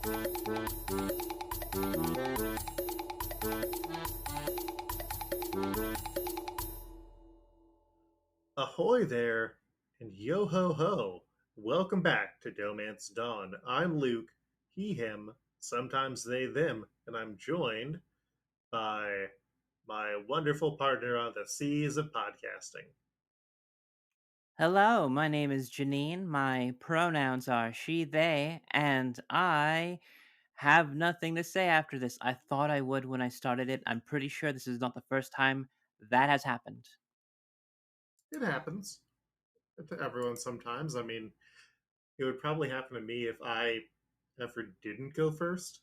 Ahoy there, and yo ho ho! Welcome back to DohMance Dawn. I'm Luke, he, him, sometimes they, them, and I'm joined by my wonderful partner on the seas of podcasting. Hello, my name is Janine. My pronouns are she, they, and I have nothing to say after this. I thought I would when I started it. I'm pretty sure this is not the first time that has happened. It happens to everyone sometimes. I mean, it would probably happen to me if I ever didn't go first.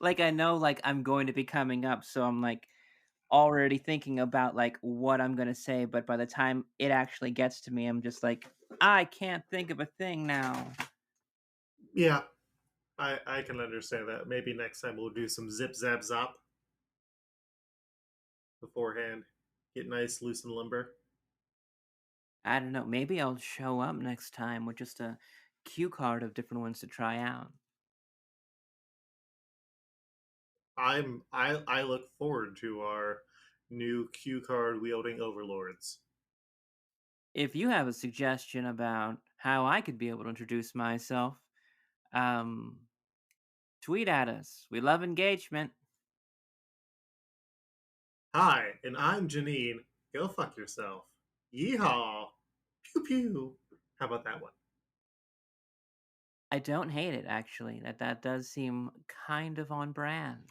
I know I'm going to be coming up, so I'm already thinking about what I'm going to say, but by the time it actually gets to me, I'm just I can't think of a thing now. Yeah, I can understand that. Maybe next time we'll do some zip zap zop beforehand. Get nice, loose, and limber. I don't know. Maybe I'll show up next time with just a cue card of different ones to try out. I look forward to our new cue card wielding overlords. If you have a suggestion about how I could be able to introduce myself, um, tweet at us. We love engagement. Hi, and I'm Janine. Go fuck yourself. Yeehaw. Pew pew. How about that one? I don't hate it actually. That does seem kind of on brand.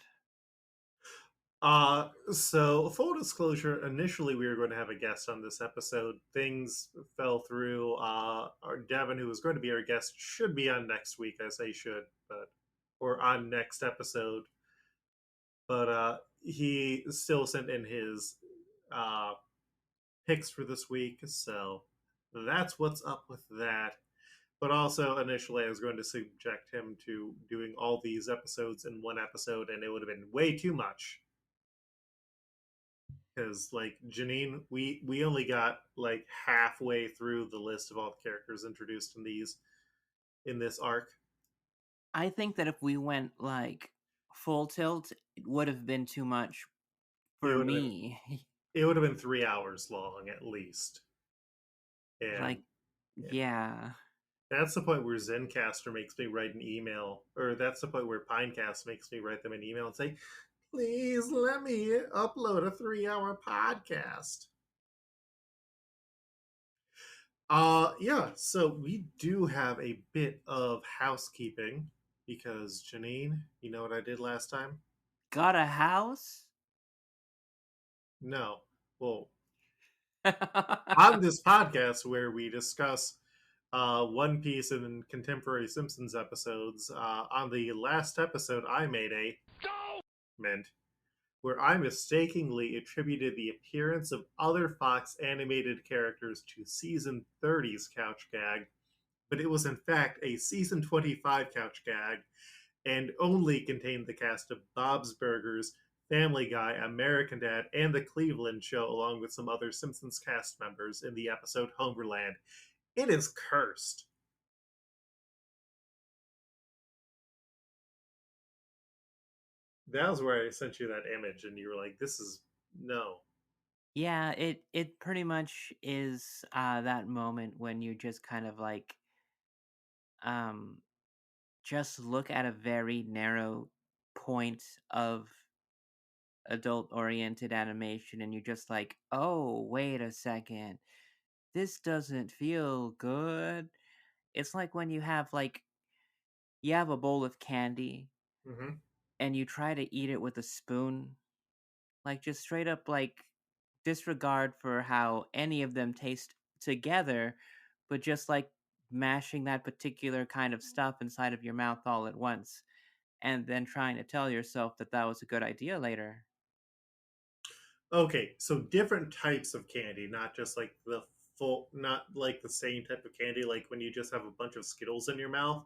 So full disclosure, initially we were going to have a guest on this episode. Things fell through. Our Devin, who was going to be our guest, should be on next week. I say should, but or on next episode. But he still sent in his uh picks for this week, so that's what's up with that. But also, initially, I was going to subject him to doing all these episodes in one episode, and it would have been way too much. Because, like Janine, we only got like halfway through the list of all the characters introduced in this arc. I think that if we went full tilt, it would have been too much It for would have been me. it would have been 3 hours long at least, like, and yeah. yeah. That's the point where Zencaster makes me write an email, or that's the point where Pinecast makes me write them an email and say, please let me upload a 3 hour podcast. Yeah, so we do have a bit of housekeeping because Janine, you know what I did last time? Got a house? No. Well, on this podcast where we discuss One Piece and contemporary Simpsons episodes, on the last episode, I made a meant where I mistakenly attributed the appearance of other Fox animated characters to season 30's couch gag, but it was in fact a season 25 couch gag and only contained the cast of Bob's Burgers, Family Guy, American Dad, and The Cleveland Show, along with some other Simpsons cast members in the episode Homerland. It is cursed. That was where I sent you that image, and you were like, "This is no." Yeah, it pretty much is that moment when you just kind of um just look at a very narrow point of adult oriented animation and you're just oh, wait a second. This doesn't feel good. It's like when you have a bowl of candy Mm-hmm. and you try to eat it with a spoon, just straight up disregard for how any of them taste together, but just mashing that particular kind of stuff inside of your mouth all at once and then trying to tell yourself that that was a good idea later. Okay, so different types of candy, not just like the full, not like the same type of candy, like when you just have a bunch of Skittles in your mouth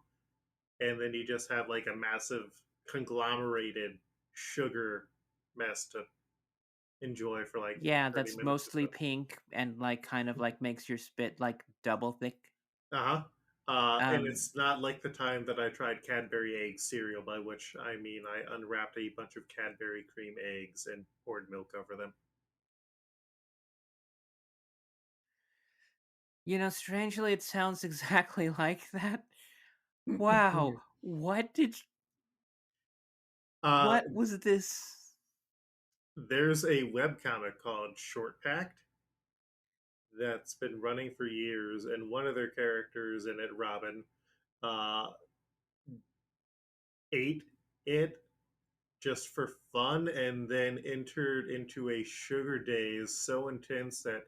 and then you just have like a massive conglomerated sugar mess to enjoy for like Yeah, 30 that's minutes or mostly so. pink and kind of makes your spit double thick. Uh huh. And Um, it's not like the time that I tried Cadbury egg cereal, by which I mean I unwrapped a bunch of Cadbury cream eggs and poured milk over them. strangely, it sounds exactly like that. Wow, uh, what was this? there's a webcomic called Short Packed that's been running for years, and one of their characters in it, Robin, uh, ate it just for fun and then entered into a sugar daze so intense that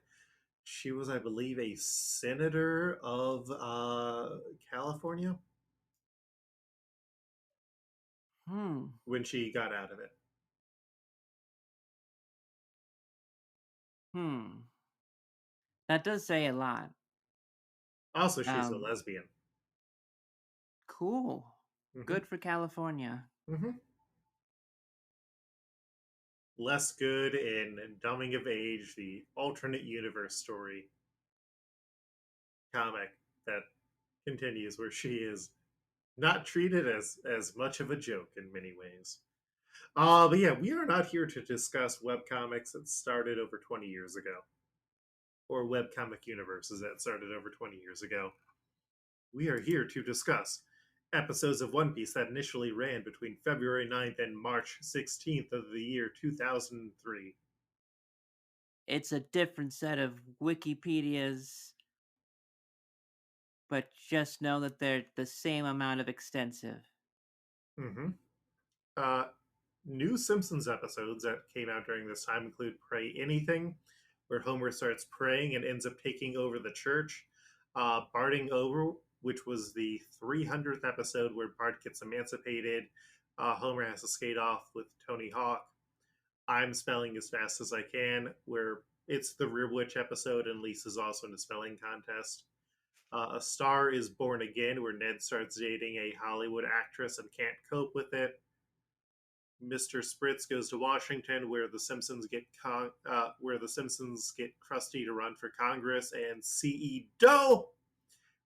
she was, I believe, a senator of California Hmm, when she got out of it. hmm. That does say a lot. Also, she's a Um, lesbian. cool. Hmm. Good for California. Hmm. Less good in Dumbing of Age, the alternate universe story comic that continues, where she is not treated as much of a joke in many ways. But yeah, we are not here to discuss webcomics that started over 20 years ago, or webcomic universes that started over 20 years ago. We are here to discuss episodes of One Piece that initially ran between February 9th and March 16th of the year 2003. It's a different set of Wikipedias, but just know that they're the same amount of extensive. Mm-hmm. Uh, New Simpsons episodes that came out during this time include Pray Anything, where Homer starts praying and ends up taking over the church. Barding Over, which was the 300th episode where Bart gets emancipated. Homer has to skate off with Tony Hawk. I'm spelling as fast as I can, where it's the Rear Witch episode and Lisa's also in a spelling contest. A Star is Born Again, where Ned starts dating a Hollywood actress and can't cope with it. Mr. Spritz goes to Washington, where the Simpsons get Krusty to run for Congress, and C.E. Doe,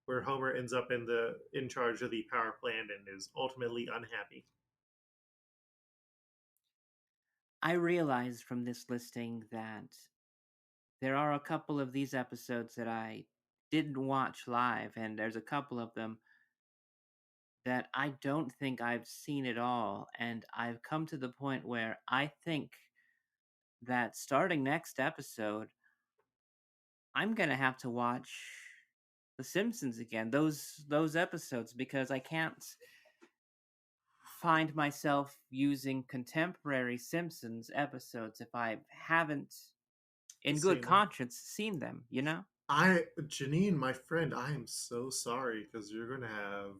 where Homer ends up in charge of the power plant and is ultimately unhappy. I realized from this listing that there are a couple of these episodes that I didn't watch live, and there's a couple of them that I don't think I've seen at all. And I've come to the point where I think that starting next episode, I'm gonna have to watch The Simpsons again. Those episodes, because I can't find myself using contemporary Simpsons episodes if I haven't, in good Seen them. conscience, seen them. You know. Janine, my friend, I am so sorry because you're going to have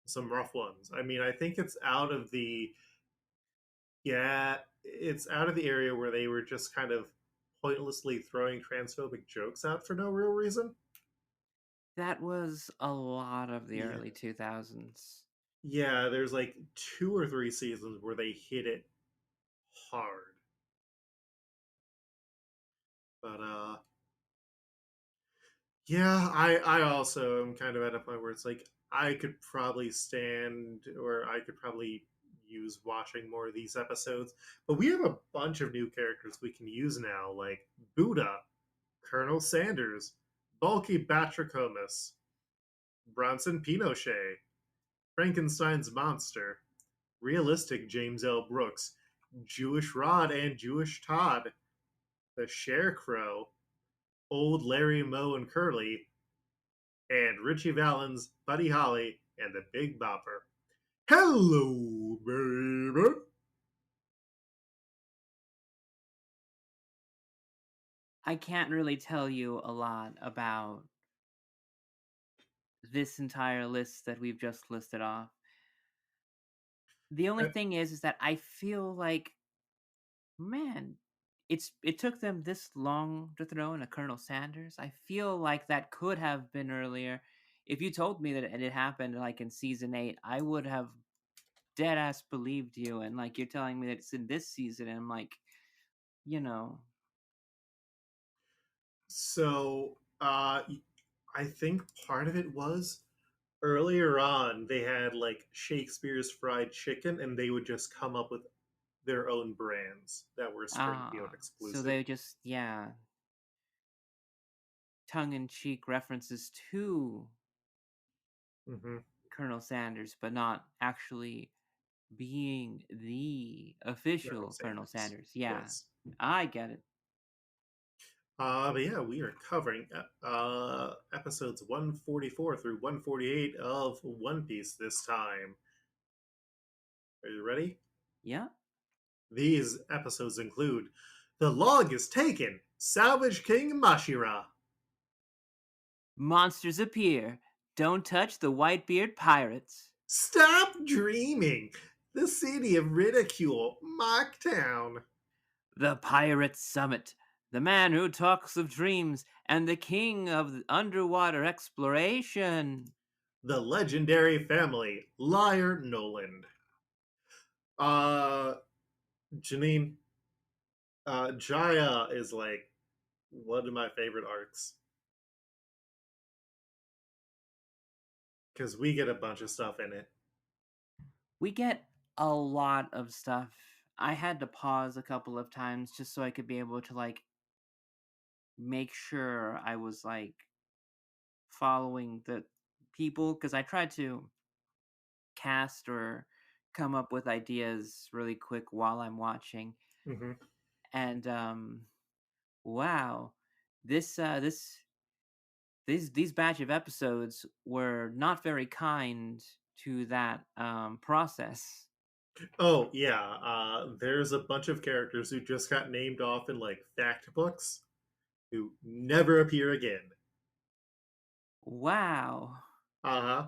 some rough ones. I mean, I think it's out of the area where they were just kind of pointlessly throwing transphobic jokes out for no real reason. That was a lot of the Yeah. early 2000s. Yeah, there's like two or three seasons where they hit it hard. But yeah, I also am kind of at a point where it's like I could probably stand or I could probably use watching more of these episodes. But we have a bunch of new characters we can use now, like Buddha, Colonel Sanders, Bulky Batrachomus, Bronson Pinochet, Frankenstein's Monster, Realistic James L. Brooks, Jewish Rod and Jewish Todd, the Scarecrow, Old Larry, Moe, and Curly, and Richie Valens, Buddy Holly, and the Big Bopper. Hello, baby. I can't really tell you a lot about this entire list that we've just listed off. The only Uh, thing is that I feel like, man, it took them this long to throw in a Colonel Sanders. I feel like that could have been earlier. If you told me that it happened like in season 8, I would have dead ass believed you. And like you're telling me that it's in this season, and I'm like, you know, so I think part of it was earlier on they had like Shakespeare's fried chicken, and they would just come up with their own brands that were Springfield So exclusive. they just, yeah, tongue in cheek references to Hmm. Colonel Sanders, but not actually being the Colonel official Colonel Sanders. Sanders. Yeah, Yes. I get it. But yeah, we are covering episodes 144 through 148 of One Piece this time. Are you ready? Yeah. These episodes include The Log is Taken, Salvage King Mashira, Monsters appear. Don't touch the Whitebeard pirates. Stop Dreaming, The City of Ridicule, Mocktown, The Pirate Summit. The man who talks of dreams and the king of underwater exploration. The Legendary Family, Liar Noland. Uh, Janine, Jaya is like one of my favorite arcs because we get a bunch of stuff in it. We get a lot of stuff. I had to pause a couple of times just so I could be able to like make sure I was like following the people because I tried to cast or come up with ideas really quick while I'm watching. Hmm. And wow, this these batch of episodes were not very kind to that process. Oh yeah, there's a bunch of characters who just got named off in like fact books who never appear again. Wow. Uh-huh.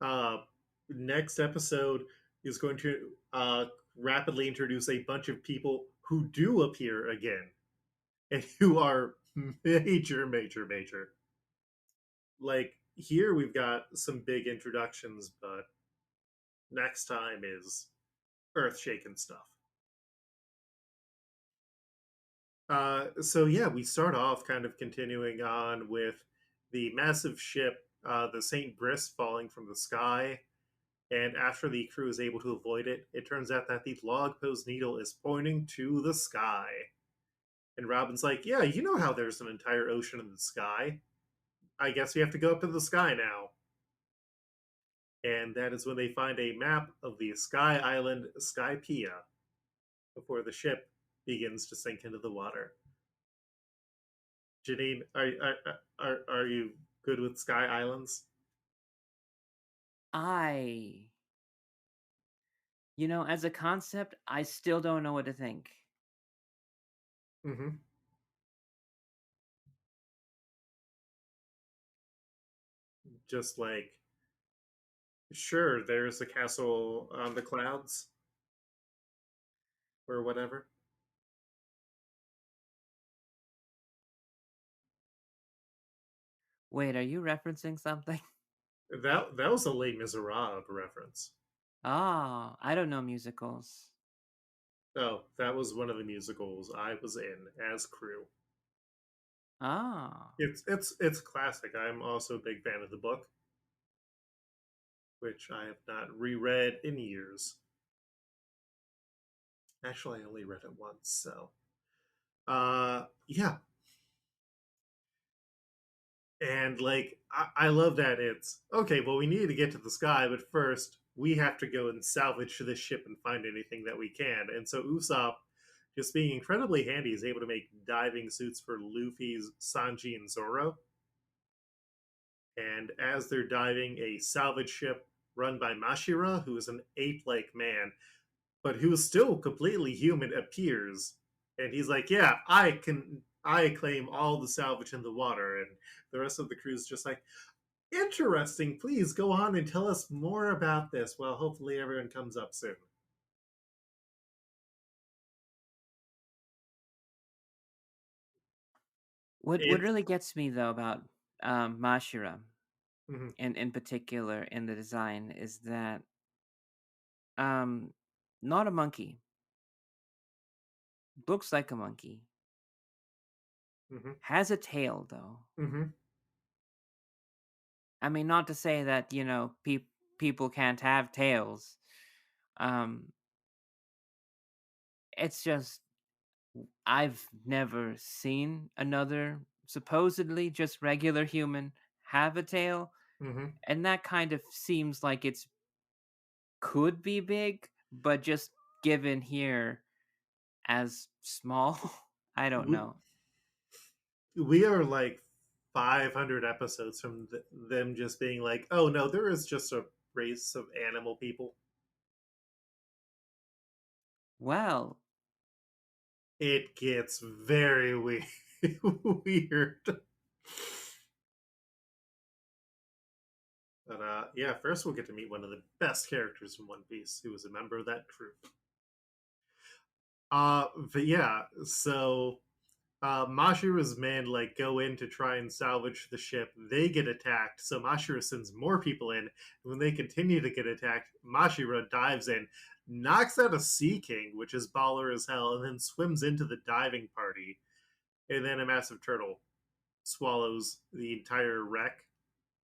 Uh Next episode is going to rapidly introduce a bunch of people who do appear again and who are major. Like here we've got some big introductions, but next time is earth-shaking stuff. So yeah, we start off kind of continuing on with the massive ship, the Saint Brice, falling from the sky. And after the crew is able to avoid it, it turns out that the log post needle is pointing to the sky. And Robin's like, "Yeah, you know how there's an entire ocean in the sky. I guess we have to go up to the sky now." And that is when they find a map of the sky island Skypea before the ship begins to sink into the water. Janine, are you good with Sky Islands? I, as a concept, I still don't know what to think. Mm-hmm. Just like, sure, there's a castle on the clouds or whatever. Wait, are you referencing something? That was a Les Miserables reference. Ah, I don't know musicals. Oh, that was one of the musicals I was in as crew. Ah. It's classic. I'm also a big fan of the book, which I have not reread in years. Actually, I only read it once, so yeah. And like I love that it's okay, well we need to get to the sky, but first we have to go and salvage this ship and find anything that we can. And so Usopp, just being incredibly handy, is able to make diving suits for Luffy's Sanji and Zoro. And as they're diving, a salvage ship run by Mashira, who is an ape-like man, but who's still completely human, appears, and he's like, "Yeah, I claim all the salvage in the water." And the rest of the crew's just like, "Interesting. Please go on and tell us more about this." Well, hopefully everyone comes up soon. What It's really gets me though about Mashira mhm, in particular in the design is that um not a monkey. Looks like a monkey. mhm, Has a tail though. mhm. I mean, not to say that, people can't have tails. Um, it's just I've never seen another supposedly just regular human have a tail, Hmm. and that kind of seems like it's could be big, but just given here as small, I don't We, know. we are like 500 episodes from them just being like, oh no, there is just a race of animal people. Well, It gets very weird. But yeah, first we'll get to meet one of the best characters from One Piece, who was a member of that crew. But yeah, so Mashira's men like go in to try and salvage the ship. They get attacked, so Mashira sends more people in. When they continue to get attacked, Mashira dives in, knocks out a Sea King, which is baller as hell, and then swims into the diving party. And then a massive turtle swallows the entire wreck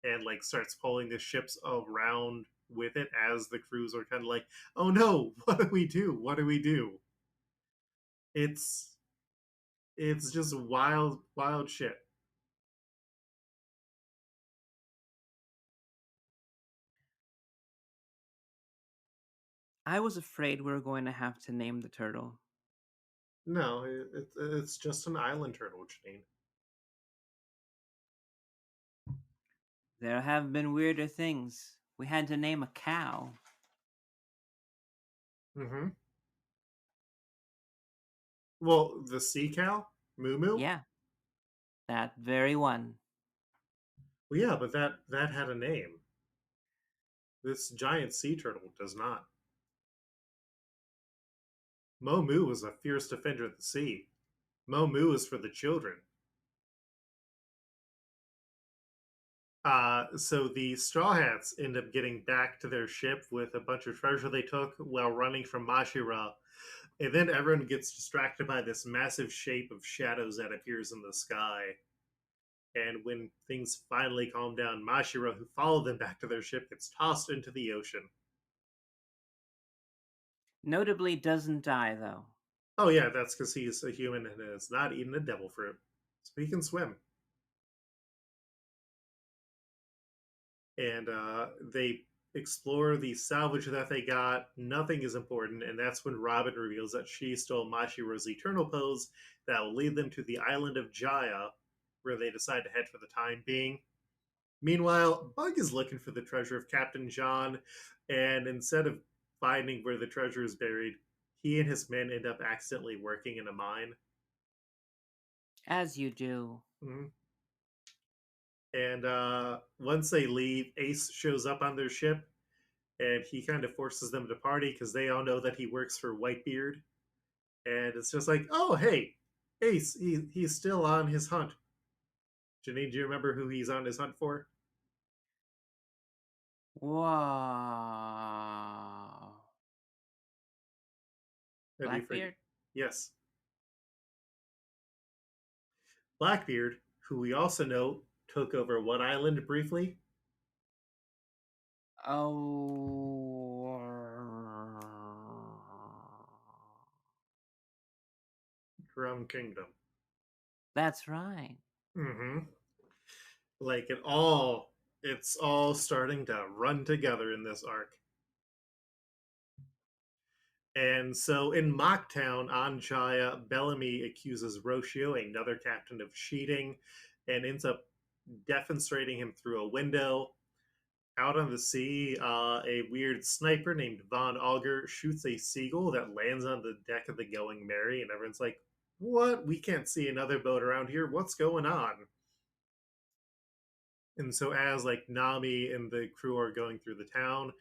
and like starts pulling the ships around with it as the crews are kind of like, "Oh no, what do we do? What do we do?" It's it's just wild shit. I was afraid we were going to have to name the turtle. No, it's just an island turtle, Janine. There have been weirder things. We had to name a cow. Mm-hmm. Well, the sea cow, Moo Moo. Yeah, that very one. Well, yeah, but that had a name. This giant sea turtle does not. Mo Moo was a fierce defender of the sea. Mo Moo is for the children. So the Straw Hats end up getting back to their ship with a bunch of treasure they took while running from Mashira. And then everyone gets distracted by this massive shape of shadows that appears in the sky. And when things finally calm down, Mashira, who followed them back to their ship, gets tossed into the ocean. Notably, doesn't die, though. Oh, yeah, that's because he's a human and has not eaten a devil fruit. So he can swim. And they explore the salvage that they got. Nothing is important, and that's when Robin reveals that she stole Mashira's eternal pose that will lead them to the island of Jaya, where they decide to head for the time being. Meanwhile, Bug is looking for the treasure of Captain John, and instead of finding where the treasure is buried, he and his men end up accidentally working in a mine. As you do. Mhm. And once they leave, Ace shows up on their ship and he kind of forces them to party because they all know that he works for Whitebeard. And it's just like, oh, hey, Ace, he's still on his hunt. Janine, do you remember who he's on his hunt for? Wow. How do you forget? Blackbeard? Yes, Blackbeard, who we also know took over what island briefly? Oh. Drum Kingdom. That's right. Mm-hmm. Like it's all starting to run together in this arc. And so in Mocktown on Jaya, Bellamy accuses Roshio, another captain, of cheating and ends up defenestrating him through a window. Out on the sea, a weird sniper named Von Auger shoots a seagull that lands on the deck of the Going Merry, and everyone's like, what? We can't see another boat around here. What's going on? And so as like Nami and the crew are going through the town,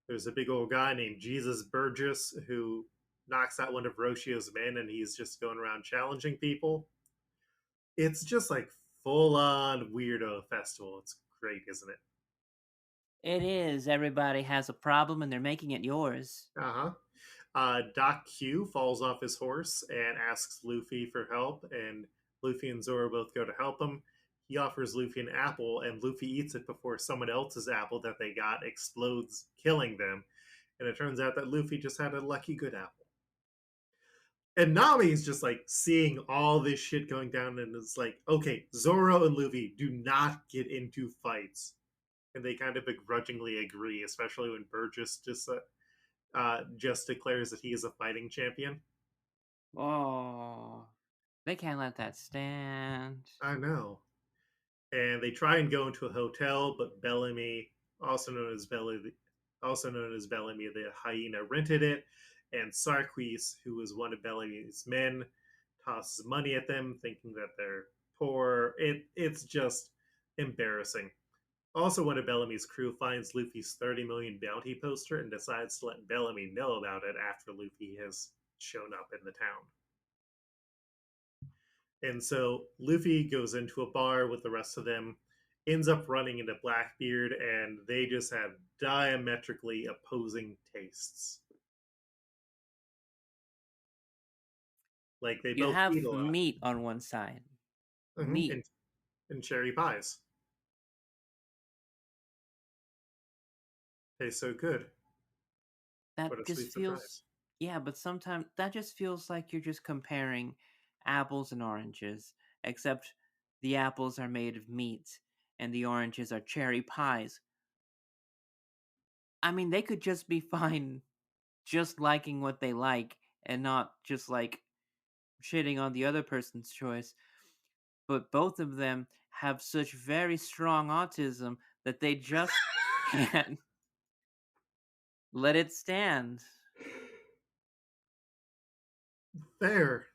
there's a big old guy named Jesus Burgess who knocks out one of Roshio's men, and he's just going around challenging people. It's just like full on weirdo festival. It's great, isn't it? It is. Everybody has a problem and they're making it yours. Uh-huh. Doc Q falls off his horse and asks Luffy for help, and Luffy and Zoro both go to help him. he offers Luffy an apple, and Luffy eats it before someone else's apple that they got explodes, killing them. And it turns out that Luffy just had a lucky good apple. And Nami's just like seeing all this shit going down, and it's like, okay, Zoro and Luffy do not get into fights. And they kind of begrudgingly agree, especially when Burgess just declares that he is a fighting champion. Oh, they can't let that stand. I know. And they try and go into a hotel, but Bellamy, also known as Bellamy the hyena, rented it, and Sarquis, who was one of Bellamy's men, tosses money at them, thinking that they're poor. It's just embarrassing. Also, one of Bellamy's crew finds Luffy's 30 million bounty poster and decides to let Bellamy know about it after Luffy has shown up in the town. And so Luffy goes into a bar with the rest of them, ends up running into Blackbeard, and they just have diametrically opposing tastes. Like they You both have eat a lot. meat on one side. Mm-hmm. Meat. And cherry pies. Tastes so good. What That a just sweet feels, surprise. yeah, but sometimes that just feels like you're just comparing apples and oranges, except the apples are made of meat and the oranges are cherry pies. I mean, they could just be fine just liking what they like and not just like shitting on the other person's choice. But both of them have such very strong autism that they just can't let it stand. Fair.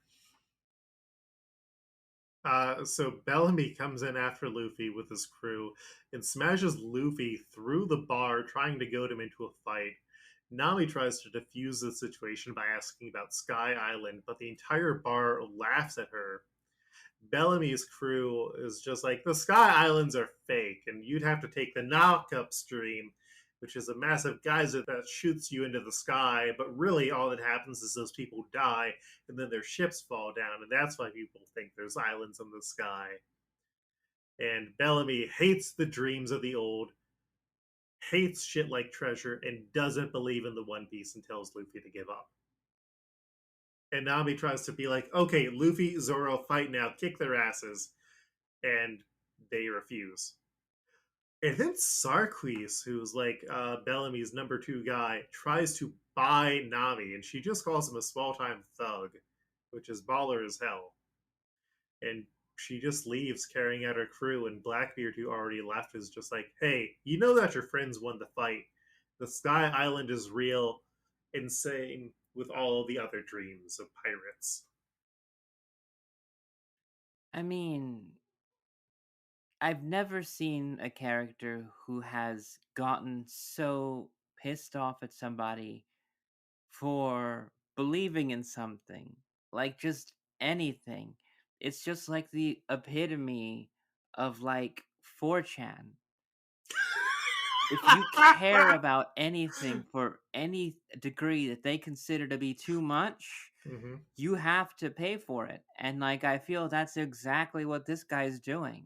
So Bellamy comes in after Luffy with his crew and smashes Luffy through the bar, trying to goad him into a fight. Nami tries to defuse the situation by asking about Sky Island, but the entire bar laughs at her. Bellamy's crew is just like, the Sky Islands are fake, and you'd have to take the Knockup Stream, which is a massive geyser that shoots you into the sky, but really all that happens is those people die, and then their ships fall down, and that's why people think there's islands in the sky. And Bellamy hates the dreams of the old, hates shit like treasure, and doesn't believe in the One Piece and tells Luffy to give up. And Nami tries to be like, okay, Luffy, Zoro, fight now, kick their asses. And they refuse. And then Sarquis, who's like Bellamy's number two guy, tries to buy Nami, and she just calls him a small time thug, which is baller as hell. And she just leaves carrying out her crew, and Blackbeard, who already left, is just like, hey, you know that your friends won the fight. The Sky Island is real, insane with all the other dreams of pirates. I mean, I've never seen a character who has gotten so pissed off at somebody for believing in something, like just anything. It's just like the epitome of like 4chan. If you care about anything for any degree that they consider to be too much, Mm-hmm. you have to pay for it. And like I feel that's exactly what this guy's doing.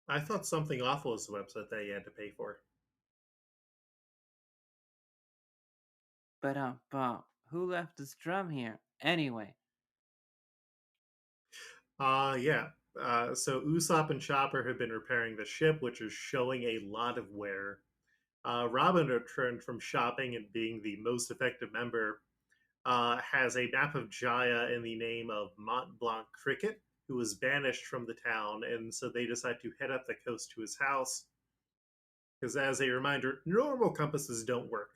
I thought Something Awful was the website that you had to pay for. But who left this drum here? Anyway, Yeah. So Usopp and Chopper have been repairing the ship, which is showing a lot of wear. Robin, returned from shopping and being the most effective member, has a map of Jaya in the name of Mont Blanc Cricket, who was banished from the town, and so they decide to head up the coast to his house. Because, as a reminder, normal compasses don't work.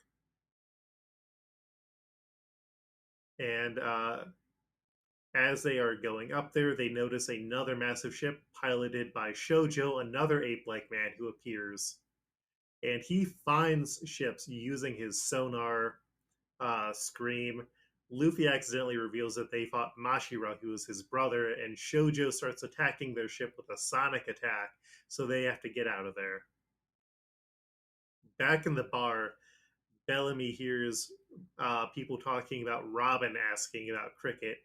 And as they are going up there, they notice another massive ship piloted by Shoujo, another ape like man who appears. And he finds ships using his sonar scream. Luffy accidentally reveals that they fought Mashira, who is his brother, and Shoujo starts attacking their ship with a sonic attack, so they have to get out of there. Back in the bar, Bellamy hears people talking about Robin asking about cricket,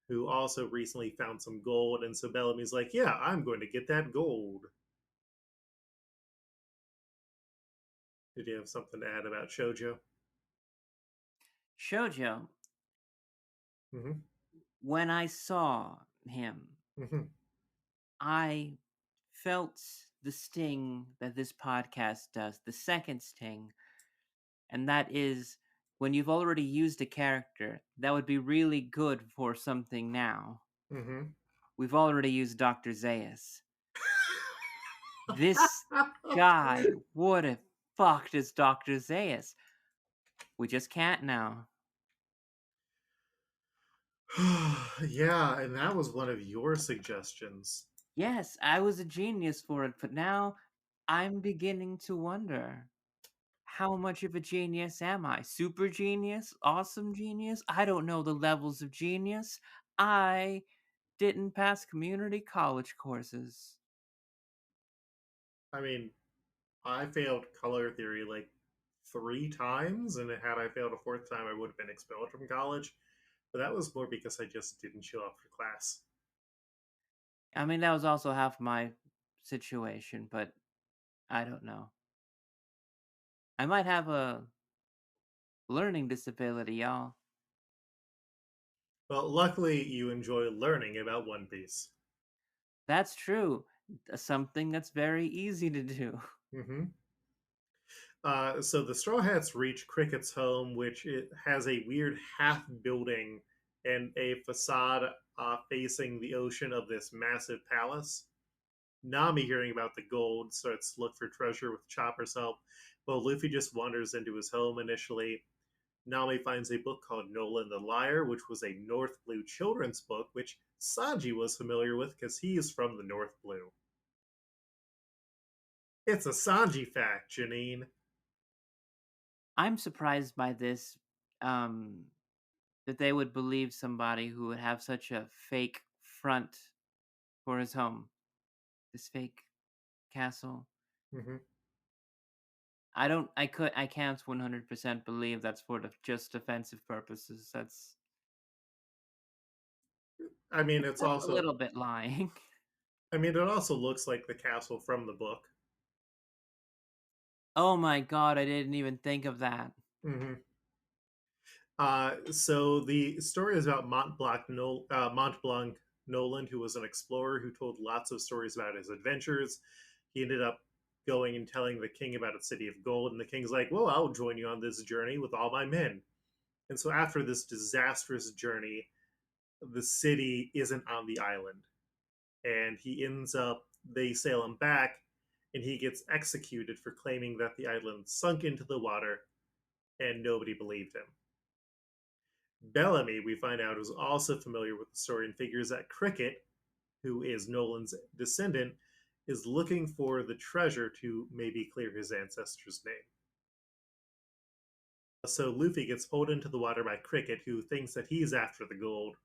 who also recently found some gold. And so Bellamy's like, yeah, I'm going to get that gold. Did you have something to add about Shoujo? Shoujo, Mm-hmm. when I saw him, Mm-hmm. I felt the sting that this podcast does, the second sting, and that is when you've already used a character that would be really good for something now. Mm-hmm. We've already used Dr. Zaius. This guy would have fucked as Dr. Zaius. We just can't now. Yeah, and that was one of your suggestions. Yes, I was a genius for it, but now I'm beginning to wonder, how much of a genius am I? Super genius? Awesome genius? I don't know the levels of genius. I didn't pass community college courses. I mean, I failed color theory like 3 times, and had I failed a fourth time, I would have been expelled from college. But that was more because I just didn't show up for class. I mean, that was also half my situation, but I don't know. I might have a learning disability, y'all. Well, luckily, you enjoy learning about One Piece. That's true. Something that's very easy to do. Mm-hmm. So the Straw Hats reach Cricket's home, which it has a weird half building and a facade facing the ocean of this massive palace. Nami, hearing about the gold, starts to look for treasure with Chopper's help, while Luffy just wanders into his home initially. Nami finds a book called Nolan the Liar, which was a North Blue children's book, which Sanji was familiar with because he is from the North Blue. It's a Sanji fact, Janine. I'm surprised by this, um, that they would believe somebody who would have such a fake front for his home. This fake castle. Mm-hmm. I can't 100% believe that's for just defensive purposes. I mean, it's That's a also. little bit lying. I mean, it also looks like the castle from the book. Oh my god, I didn't even think of that. Mm-hmm. So the story is about Mont Blanc Noland, who was an explorer who told lots of stories about his adventures. He ended up going and telling the king about a city of gold, and the king's like, "Well, I'll join you on this journey with all my men." And so after this disastrous journey, the city isn't on the island, and he ends up. They sail him back, and he gets executed for claiming that the island sunk into the water, and nobody believed him. Bellamy, we find out, is also familiar with the story and figures that Cricket, who is Nolan's descendant, is looking for the treasure to maybe clear his ancestor's name. So Luffy gets pulled into the water by Cricket, who thinks that he's after the gold.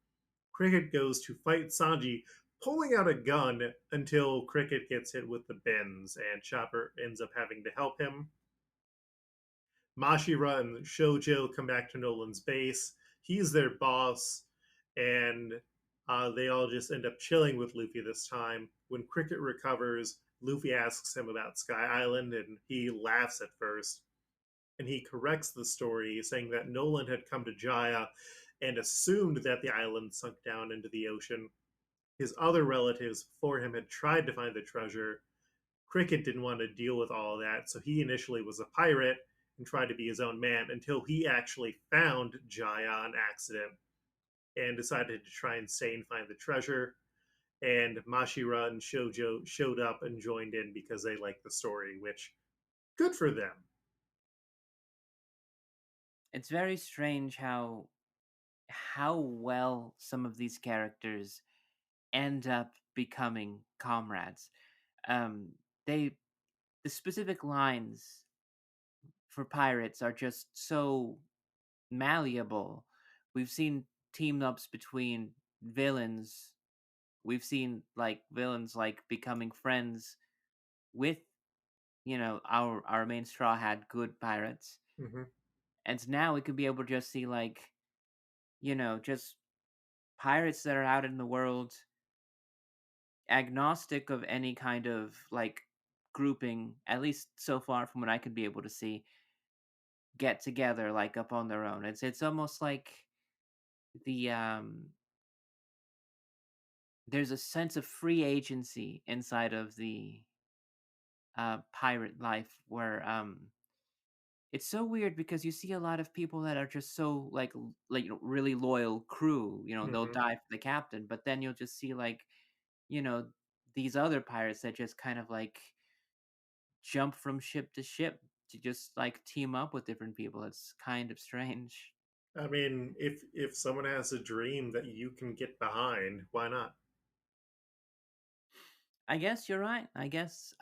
Cricket goes to fight Sanji, pulling out a gun until Cricket gets hit with the bends, and Chopper ends up having to help him. Mashira and Shoujo come back to Nolan's base. He's their boss, and they all just end up chilling with Luffy this time. When Cricket recovers, Luffy asks him about Sky Island, and he laughs at first. And he corrects the story, saying that Nolan had come to Jaya and assumed that the island sunk down into the ocean. His other relatives before him had tried to find the treasure. Cricket didn't want to deal with all of that, so he initially was a pirate and tried to be his own man until he actually found Jaya on accident and decided to try and stay and find the treasure. And Mashira and Shoujo showed up and joined in because they liked the story, which good for them. It's very strange how well some of these characters end up becoming comrades. Um, they the specific lines for pirates are just so malleable. We've seen team ups between villains. We've seen like villains like becoming friends with our main straw hat good pirates, Mm-hmm. and now we could be able to just see like just pirates that are out in the world, agnostic of any kind of like grouping, at least so far from what I could be able to see, get together like up on their own. It's almost like the there's a sense of free agency inside of the pirate life where it's so weird because you see a lot of people that are just so like really loyal crew, they'll Hmm. die for the captain, but then you'll just see like, you know, these other pirates that just kind of like jump from ship to ship to just like team up with different people. It's kind of strange. I mean, if someone has a dream that you can get behind, why not? I guess you're right. I guess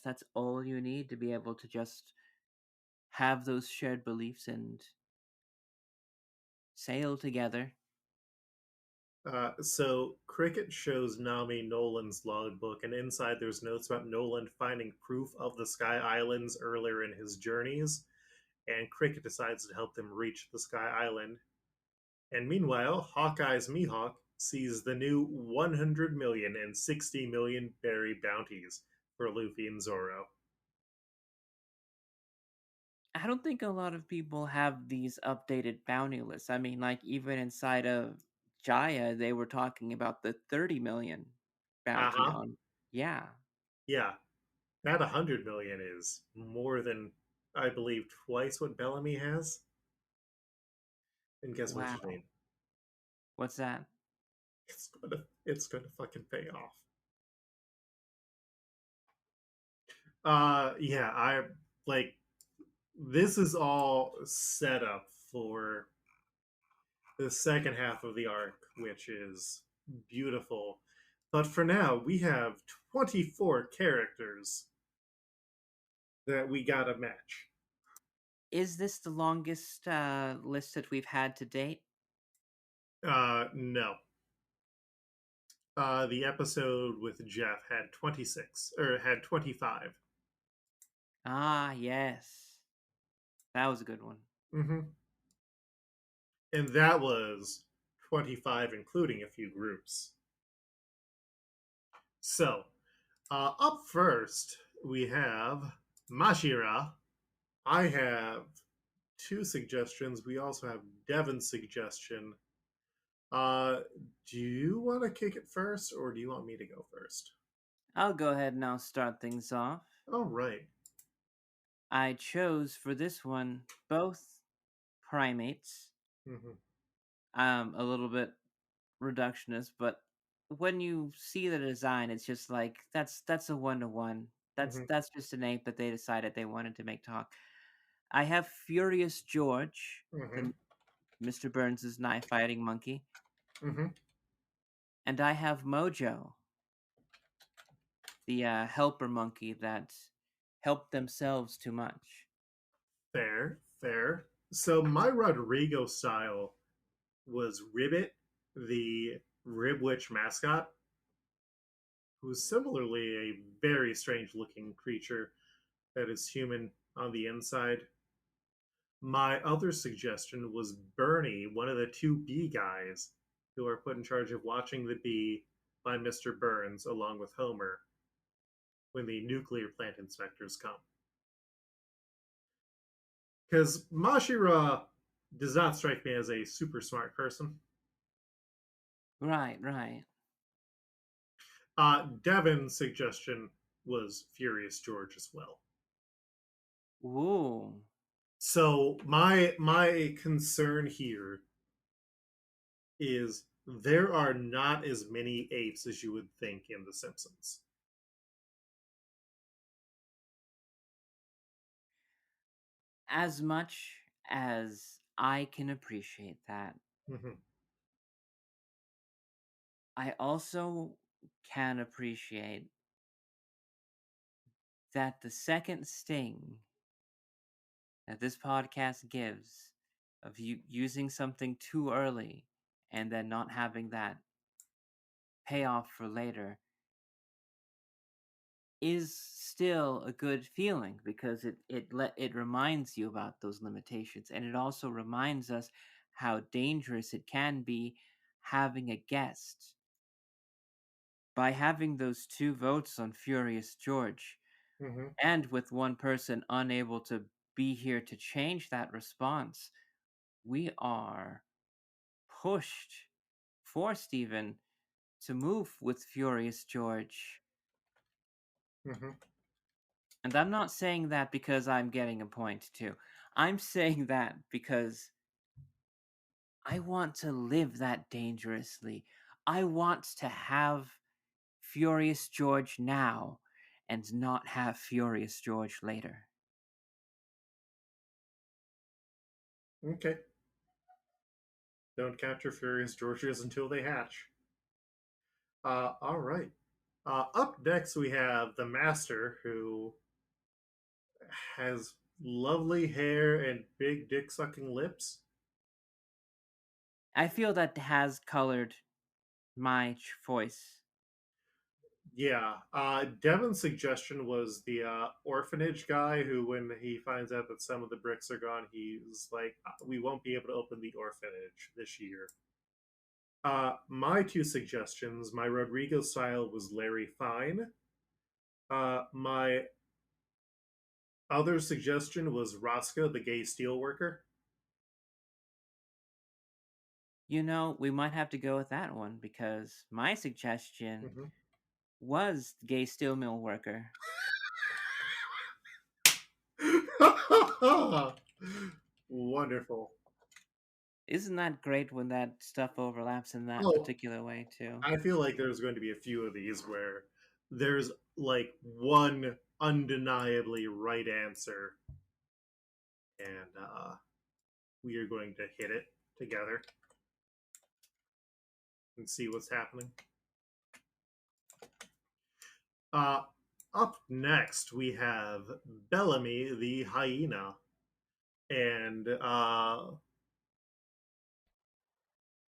that's all you need to be able to just have those shared beliefs and sail together. So Cricket shows Nami Nolan's logbook, and inside there's notes about Nolan finding proof of the Sky Islands earlier in his journeys, and Cricket decides to help them reach the Sky Island. And meanwhile, Hawkeye's Mihawk sees the new 100 million and 60 million berry bounties for Luffy and Zoro. I don't think a lot of people have these updated bounty lists. I mean, like even inside of Jaya, they were talking about the 30 million Uh bounty huh. on. Yeah. Yeah, that 100 million is more than, I believe, twice what Bellamy has. And guess what, Wow. Janine? What's that? It's gonna fucking pay off. Yeah, I like this is all set up for the second half of the arc, which is beautiful. But for now, we have 24 characters that we gotta match. Is this the longest list that we've had to date? No. The episode with Jeff had 26, or had 25. Ah, yes. That was a good one. Mm-hmm. And that was 25, including a few groups. So, up first, we have Mashira. I have two suggestions. We also have Devin's suggestion. Uh, do you want to kick it first, or do you want me to go first? I'll go ahead and I'll start things off. All right. I chose for this one both primates. Mm-hmm. A little bit reductionist, but when you see the design, it's just like that's a 1-to-1. That's Mm-hmm. that's just an ape that they decided they wanted to make talk. I have Furious George, Mm-hmm. the Mr. Burns' knife fighting monkey, Mm-hmm. and I have Mojo, the helper monkey that helped themselves too much. Fair, fair. So my Rodrigo style was Ribbit, the Ribwitch mascot, who's similarly a very strange looking creature that is human on the inside. My other suggestion was Bernie, one of the two bee guys who are put in charge of watching the bee by Mr. Burns along with Homer when the nuclear plant inspectors come. Because Mashira does not strike me as a super smart person. Right, right. Devin's suggestion was Furious George as well. Ooh. So my concern here is there are not as many apes as you would think in The Simpsons. As much as I can appreciate that, Mm-hmm. I also can appreciate that the second sting that this podcast gives of you using something too early and then not having that payoff for later is still a good feeling because it reminds you about those limitations, and it also reminds us how dangerous it can be, having a guest. By having those 2 votes on Furious George, Mm-hmm. and with one person unable to be here to change that response, we are pushed, forced even, to move with Furious George. Mm-hmm. And I'm not saying that because I'm getting a point too. I'm saying that because I want to live that dangerously. I want to have Furious George now and not have Furious George later. Okay. Don't count your Furious Georges until they hatch. All right. Up next, we have the Master, who has lovely hair and big dick sucking lips. I feel that has colored my voice. Yeah. Devin's suggestion was the orphanage guy who, when he finds out that some of the bricks are gone, he's like, we won't be able to open the orphanage this year. My two suggestions, my Rodrigo style was Larry Fine. My other suggestion was Roscoe, the gay steelworker. You know, we might have to go with that one because my suggestion Mm-hmm. was gay steel mill worker. Wonderful. Isn't that great when that stuff overlaps in that Oh, particular way too? I feel like there's going to be a few of these where there's like one undeniably right answer, and we are going to hit it together and see what's happening. Uh, Up next, we have Bellamy the hyena, and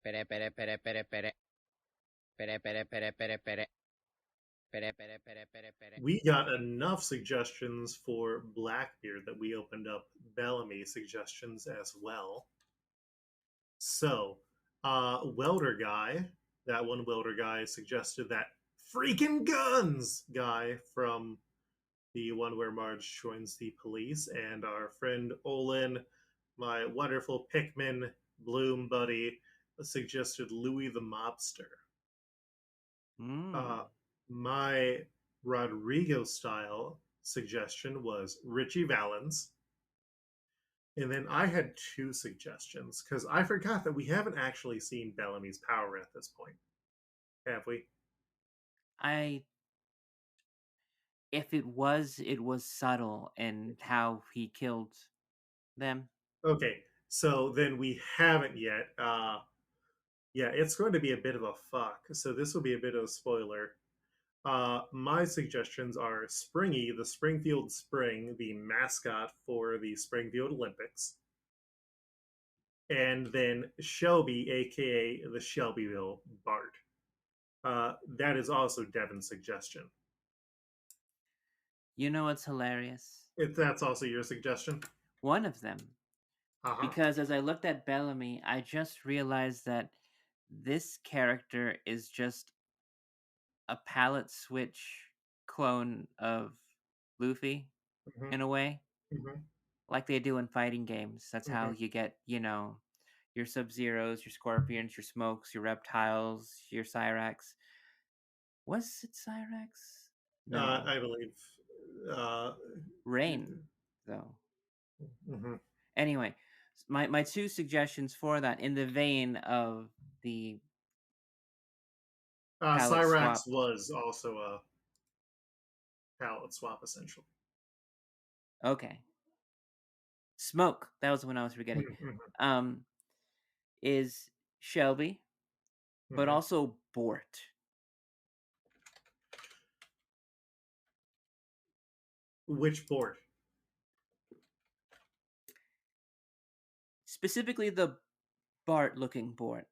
Pere, pere, pere, pere, pere. Pere, pere, pere, pere, pere. Pere, pere, pere, pere, pere. we got enough suggestions for Blackbeard that we opened up Bellamy suggestions as well. So, Welder Guy, that one Welder Guy suggested that freaking guns guy from the one where Marge joins the police, and our friend Olin, my wonderful Pikmin Bloom buddy, suggested Louis the Mobster. Mm. Uh, my Rodrigo style suggestion was Richie Valens. And then I had two suggestions because I forgot that we haven't actually seen Bellamy's power at this point, have we? I If it was subtle in how he killed them. Okay, so then we haven't yet. Yeah, it's going to be a bit of a fuck. So this will be a bit of a spoiler. My suggestions are Springy, the Springfield Spring, the mascot for the Springfield Olympics, and then Shelby, aka the Shelbyville Bart. That is also Devin's suggestion. You know what's hilarious? If that's also your suggestion. One of them. Uh-huh. Because as I looked at Bellamy, I just realized that this character is just a palette switch clone of Luffy Mm-hmm. in a way, Mm-hmm. like they do in fighting games. That's how Mm-hmm. you get, your Sub-Zeros, your Scorpions, your Smokes, your Reptiles, your Cyrax. Was it Cyrax? No. I believe. Uh, Rain, though. mm-hmm. Anyway, my two suggestions for that in the vein of the palette Cyrax swap. was also a palette swap, essentially. Okay. Smoke, that was the one I was forgetting. Mm-hmm. Um, is Shelby, but Mm-hmm. also Bort. Which board? Specifically the Bart looking Bort.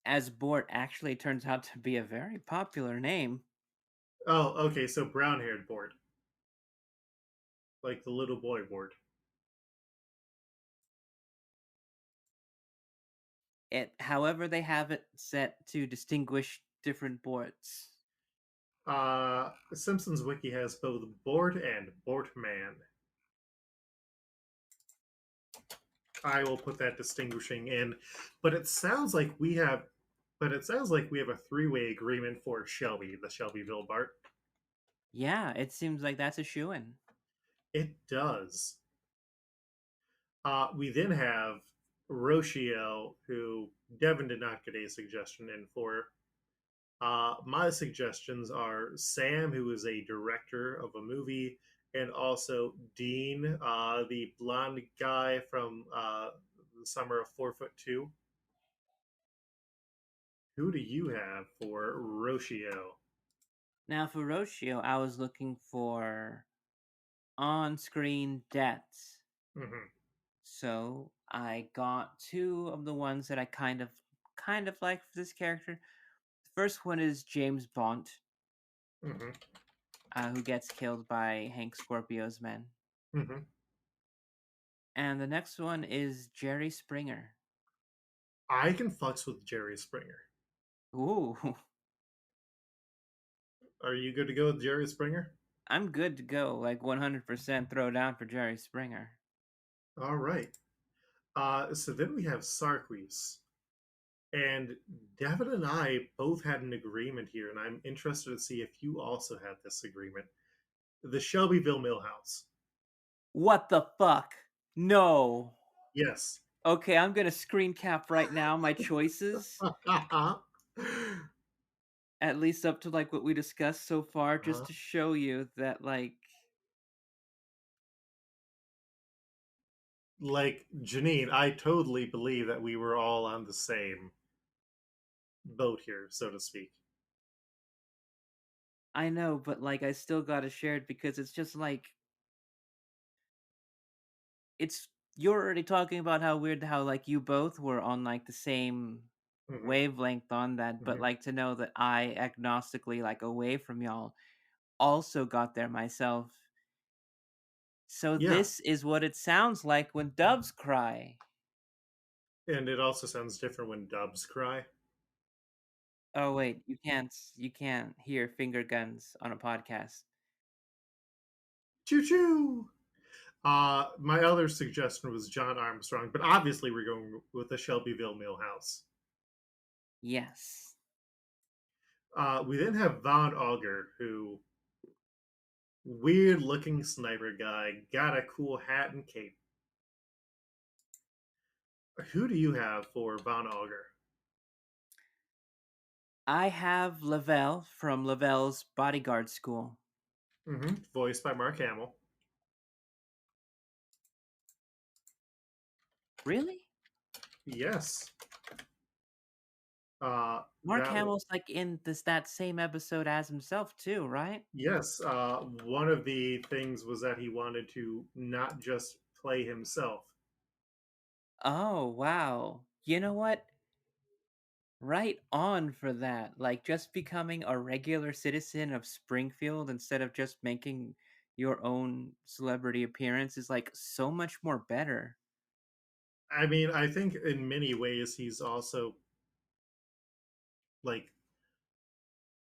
As Bort actually turns out to be a very popular name. Oh, okay. So brown-haired board, like the little boy board. However, they have it set to distinguish different boards. Simpsons Wiki has both board and boardman. I will put that distinguishing in, but it sounds like we have a three-way agreement for Shelby, the Shelbyville Bart. Yeah, it seems like that's a shoo-in. It does. We then have Rochio, who Devin did not get a suggestion in for. My suggestions are Sam, who is a director of a movie, and also Dean, the blonde guy from the summer of 4'2". Who do you have for Rochio? Now, for Roshio, I was looking for on-screen deaths. Mm-hmm. So I got two of the ones that I kind of like for this character. The first one is James Bond, Mm-hmm. who gets killed by Hank Scorpio's men. Mm-hmm. And the next one is Jerry Springer. I can fucks with Jerry Springer. Ooh, Are you good to go with Jerry Springer? I'm good to go. Like 100% throw down for Jerry Springer. All right. So then we have Sarquis. And Devin and I both had an agreement here, and I'm interested to see if you also had this agreement. The Shelbyville Milhouse. What the fuck? No. Yes. Okay, I'm gonna screen cap right now my choices. At least up to like what we discussed so far, just to show you that like Janine, I totally believe that we were all on the same boat here, so to speak. I know, but like I still gotta share it because it's just like it's you're already talking about how weird how like you both were on like the same Mm-hmm. wavelength on that, but Mm-hmm. like to know that I agnostically like away from y'all also got there myself. So Yeah, this is what it sounds like when doves cry. and it also sounds different when dubs cry. Oh wait, you can't hear finger guns on a podcast. Choo choo! My other suggestion was John Armstrong, but obviously we're going with the Shelbyville Millhouse. Yes. We then have Von Auger, who weird looking sniper guy, got a cool hat and cape. Who do you have for Von Auger? I have Lavelle from Lavelle's Bodyguard School. Mm-hmm. Voiced by Mark Hamill. Really? Yes. Mark That Hamill's like in that same episode as himself too, right? yes. One of the things was that he wanted to not just play himself. Oh, wow. You know what? Right on for that. Like just becoming a regular citizen of Springfield instead of just making your own celebrity appearance is like so much more better. I mean, I think in many ways he's also like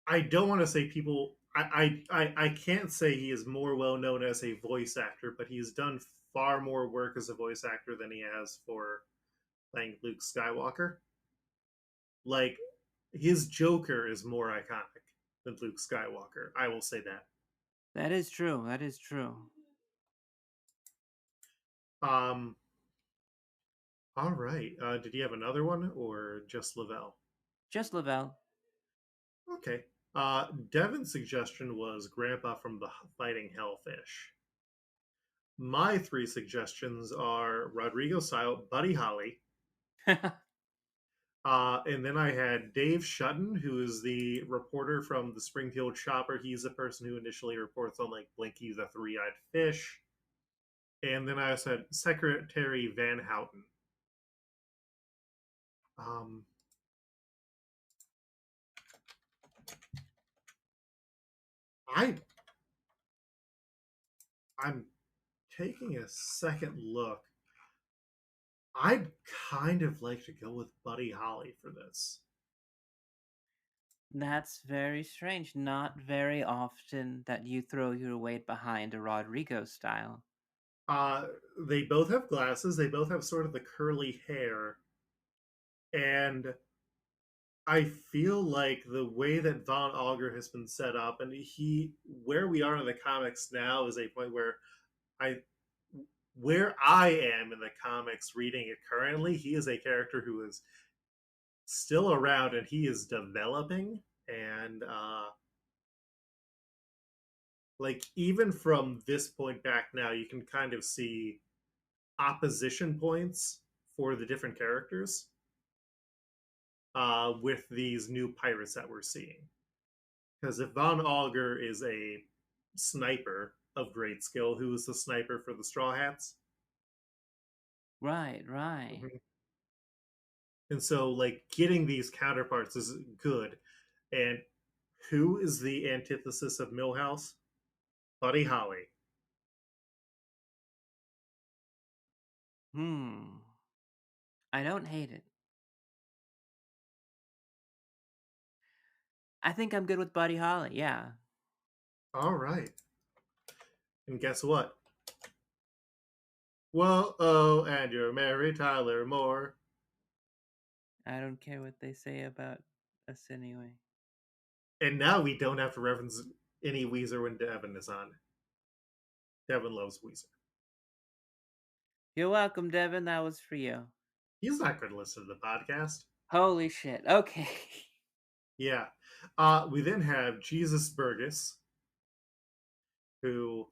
I don't want to say people. I can't say he is more well known as a voice actor, but he's done far more work as a voice actor than he has for playing Luke Skywalker. Like his Joker is more iconic than Luke Skywalker. I will say that. That is true. That is true. Um. All right. Did you have another one or just Lavelle? Just Lavelle. Okay. Devin's suggestion was Grandpa from the Fighting Hellfish. My three suggestions are Rodrigo Sile, Buddy Holly, and then I had Dave Shutton, who is the reporter from the Springfield Chopper. He's the person who initially reports on like Blinky the Three-Eyed Fish. And then I also had Secretary Van Houten. Um, I I'm taking a second look. I'd kind of like to go with Buddy Holly for this. That's very strange. Not very often that you throw your weight behind a Rodrigo style. They both have glasses. They both have sort of the curly hair, and I feel like the way that Von Auger has been set up, and where we are in the comics now, is a point I, where I am in the comics reading it currently, he is a character who is still around and he is developing, and like even from this point back now, you can kind of see opposition points for the different characters with these new pirates that we're seeing. Because if Von Auger is a sniper of great skill, who is the sniper for the Straw Hats? Right, right. Mm-hmm. And so, like, getting these counterparts is good. And who is the antithesis of Milhouse? Buddy Holly. I don't hate it. I think I'm good with Buddy Holly, yeah. All right. And guess what? Whoa, oh, and you're Mary Tyler Moore. I don't care what they say about us anyway. And now we don't have to reference any Weezer when Devin is on. Devin loves Weezer. You're welcome, Devin. That was for you. He's not going to listen to the podcast. Holy shit. Okay. Yeah. We then have Jesus Burgess, who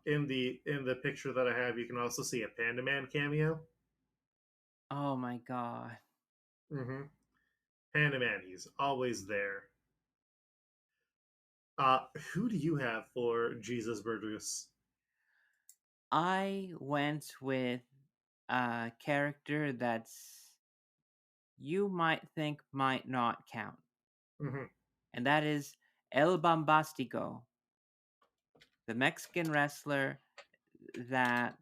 in the picture that I have, you can also see a Panda Man cameo. Oh my god. Mm-hmm. Panda Man, he's always there. Who do you have for Jesus Burgess? I went with a character that's you might think might not count. Mm-hmm. And that is El Bombastico, the Mexican wrestler that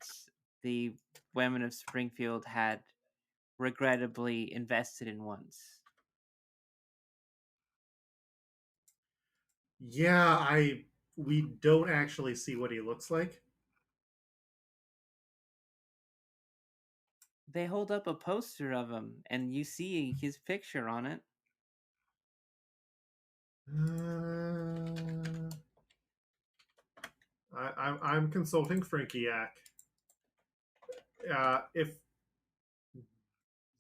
the women of Springfield had regrettably invested in once. Yeah, we don't actually see what he looks like. They hold up a poster of him, and you see his picture on it. I'm consulting Frankiak. If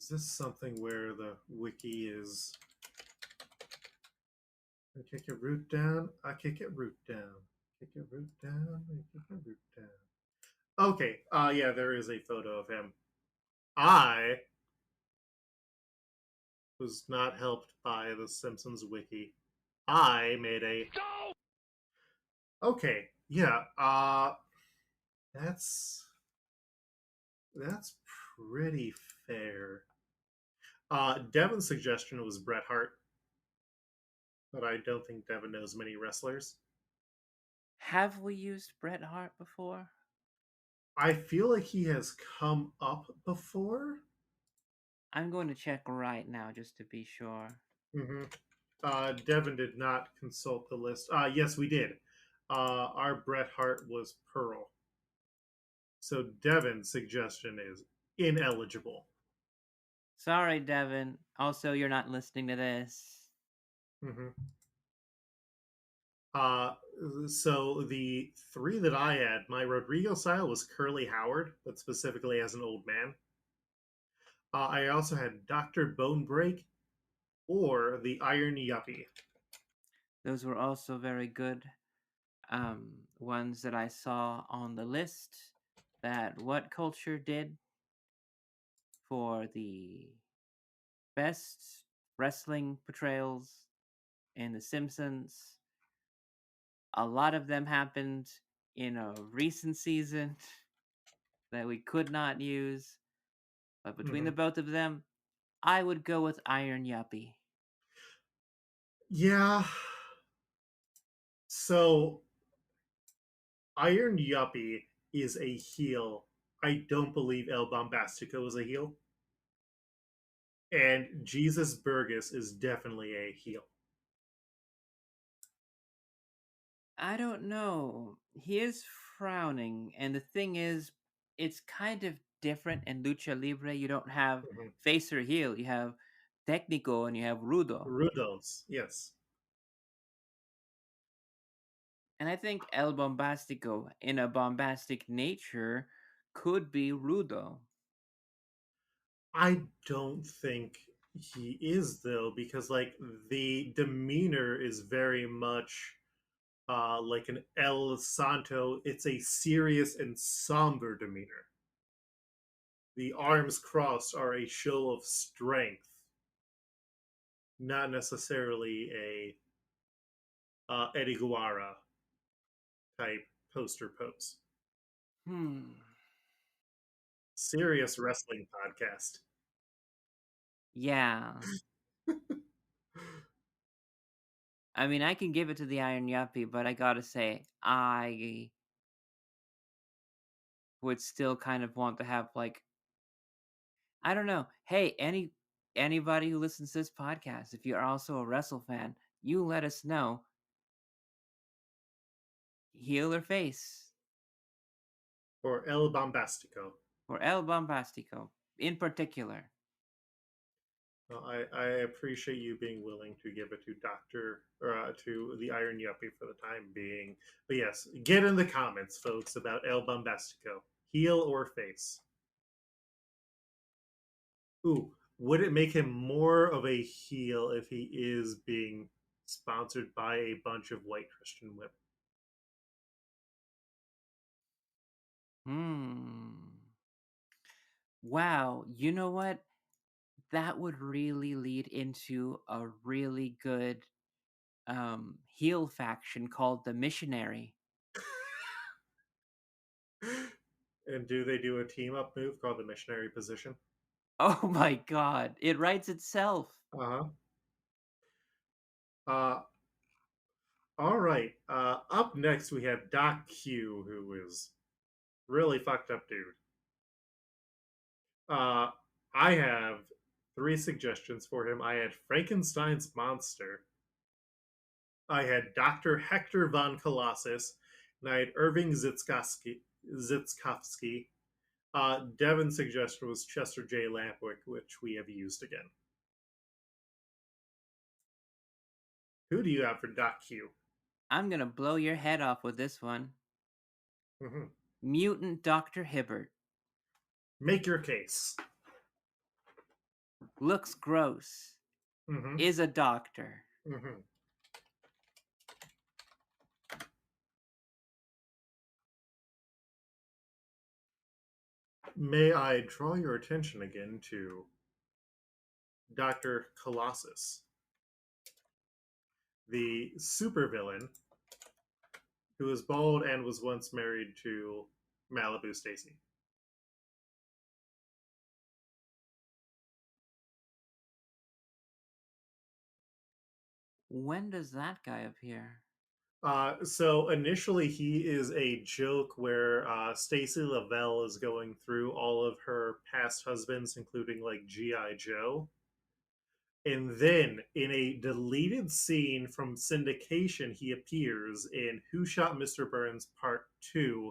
is this something where the wiki is? I kick it root down. I kick it root down. Kick it root down. I kick it root down. Okay. Yeah, there is a photo of him. I was not helped by the Simpsons wiki. I made a. Okay. Yeah. That's pretty fair. Devin's suggestion was Bret Hart, but I don't think Devin knows many wrestlers. Have we used Bret Hart before? I feel like he has come up before. I'm going to check right now just to be sure. Mm-hmm. Devin did not consult the list. Yes, we did. Our Bret Hart was Pearl. So Devin's suggestion is ineligible. Sorry, Devin. Also, you're not listening to this. Mm-hmm. So the three that I had, my Rodrigo style was Curly Howard, but specifically as an old man. I also had Dr. Bonebreak or the Iron Yuppie. Those were also very good ones that I saw on the list that What Culture did for the best wrestling portrayals in The Simpsons. A lot of them happened in a recent season that we could not use. But between the both of them, I would go with Iron Yuppie. Yeah. So Iron Yuppie is a heel. I don't believe El Bombastico is a heel. And Jesus Burgess is definitely a heel. I don't know. He is frowning, and the thing is, it's kind of different in Lucha Libre. You don't have Mm-hmm. face or heel. You have Técnico and you have Rudo. Rudos, yes. And I think El Bombastico, in a bombastic nature, could be Rudo. I don't think he is though, because like the demeanor is very much like an El Santo. It's a serious and somber demeanor. The arms crossed are a show of strength, not necessarily a Eddie Guevara type poster pose. Hmm. Serious wrestling podcast. Yeah. I mean, I can give it to the Iron Yuppie, but I gotta say, I would still kind of want to have like, I don't know. Hey, anybody who listens to this podcast, if you're also a wrestle fan, you let us know, heel or face, Or El Bombastico. or El Bombastico in particular. Well, I appreciate you being willing to give it to Doctor or to the Iron Yuppie for the time being. But yes, get in the comments, folks, about El Bombastico, heel or face. Ooh, would it make him more of a heel if he is being sponsored by a bunch of white Christian women? Hmm. Wow, you know what? That would really lead into a really good heel faction called the Missionary. And do they do a team up move called the missionary position? Oh my god, it writes itself. Uh-huh. Uh all right. Up next we have Doc Q, who is really fucked up dude. Uh I have three suggestions for him. I had Frankenstein's monster. I had Dr. Hector von Colossus, and I had Irving Zitzkowski. Devin's suggestion was Chester J. Lampwick, which we have used again. Who do you have for Doc Q? I'm gonna blow your head off with this one. Mm-hmm. Mutant Dr. Hibbert. Make your case. Looks gross. Mm-hmm. Is a doctor. Mm-hmm. May I draw your attention again to Dr. Colossus, the supervillain who is bald and was once married to Malibu Stacy. When does that guy appear? So initially, he is a joke where Stacy Lavelle is going through all of her past husbands, including like G.I. Joe. And then in a deleted scene from syndication, he appears in Who Shot Mr. Burns Part 2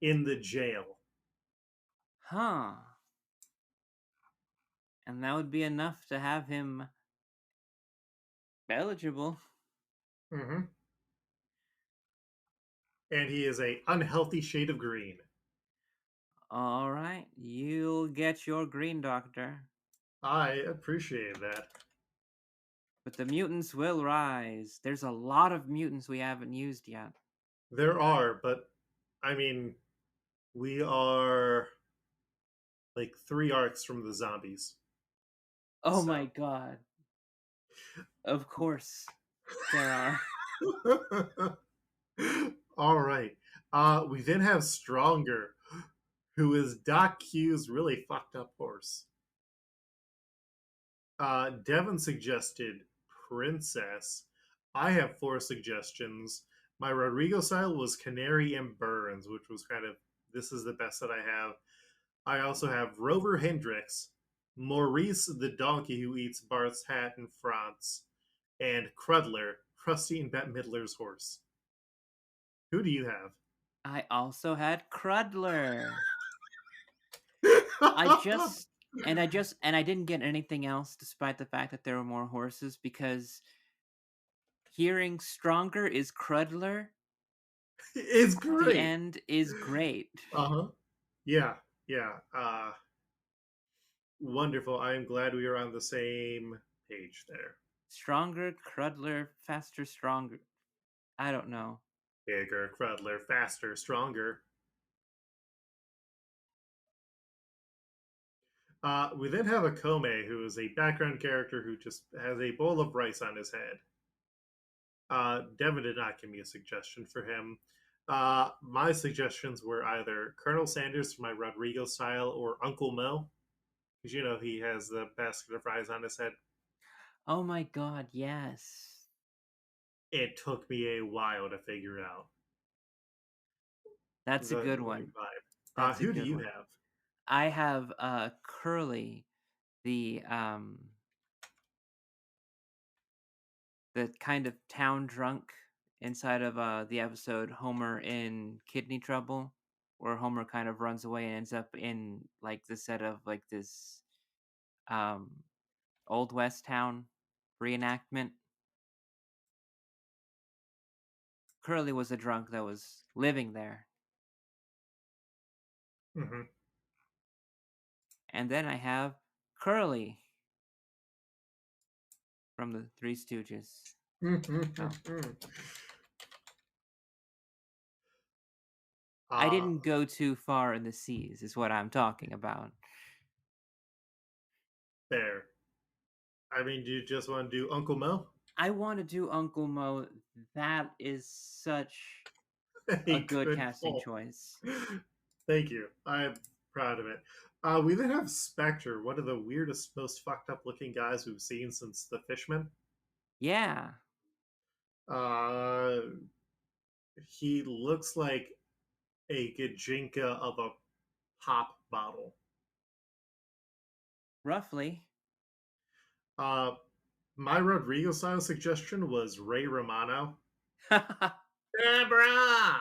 in the jail. Huh. And that would be enough to have him eligible. Mm-hmm. And he is a unhealthy shade of green. All right, you'll get your green doctor. I appreciate that. But the mutants will rise. There's a lot of mutants we haven't used yet. There are, but I mean, we are like 3 arcs from the zombies. Oh So. my god. Of course there are. All right. We then have Stronger, who is Doc Q's really fucked up horse. Devin suggested Princess. I have 4 suggestions. My Rodrigo style was Canary and Burns, which was kind of this is the best that I have. I also have Rover Hendricks, Maurice the donkey who eats Bart's hat in France, and Crudler, Krusty and Bette Midler's horse. Who do you have? I also had Crudler. And I didn't get anything else despite the fact that there were more horses, because hearing stronger is Crudler It's at the great. end is great. Uh-huh. Yeah, yeah. Wonderful. I am glad we are on the same page there. Stronger, Crudler, faster, stronger. I don't know. Bigger, Crudler, faster, stronger. We then have a Kome, who is a background character who just has a bowl of rice on his head. Devin did not give me a suggestion for him. My suggestions were either Colonel Sanders for my Rodrigo style or Uncle Mo, because you know he has the basket of fries on his head. Oh my god, yes. It took me a while to figure out That's a good the one. vibe. That's a Who do good you one. have? I have Curly, the kind of town drunk inside of the episode Homer in Kidney Trouble, where Homer kind of runs away and ends up in like the set of like this um Old West town reenactment. Curly was a drunk that was living there. Mm-hmm. And then I have Curly from the Three Stooges. Oh. I didn't go too far in the seas, is what I'm talking about. Fair. I mean, do you just want to do Uncle Mo? I want to do Uncle Mo. That is such A a good casting pull. choice. Thank you. I'm proud of it. We then have Spectre, one of the weirdest, most fucked up looking guys we've seen since the Fishman. Yeah. Uh, he looks like a Gajinka of a pop bottle. Roughly. Uh, my Rodrigo style suggestion was Ray Romano. Deborah!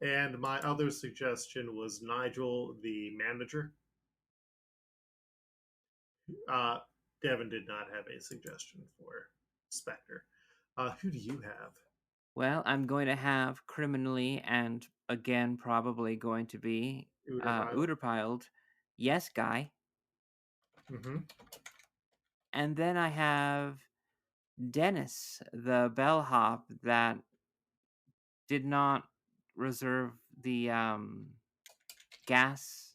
And my other suggestion was Nigel, the manager. Uh, Devin did not have a suggestion for Spectre. Who do you have? Well, I'm going to have criminally and again probably going to be Uderpiled. Yes, guy. Mm-hmm. And then I have Dennis, the bellhop that did not reserve the gas.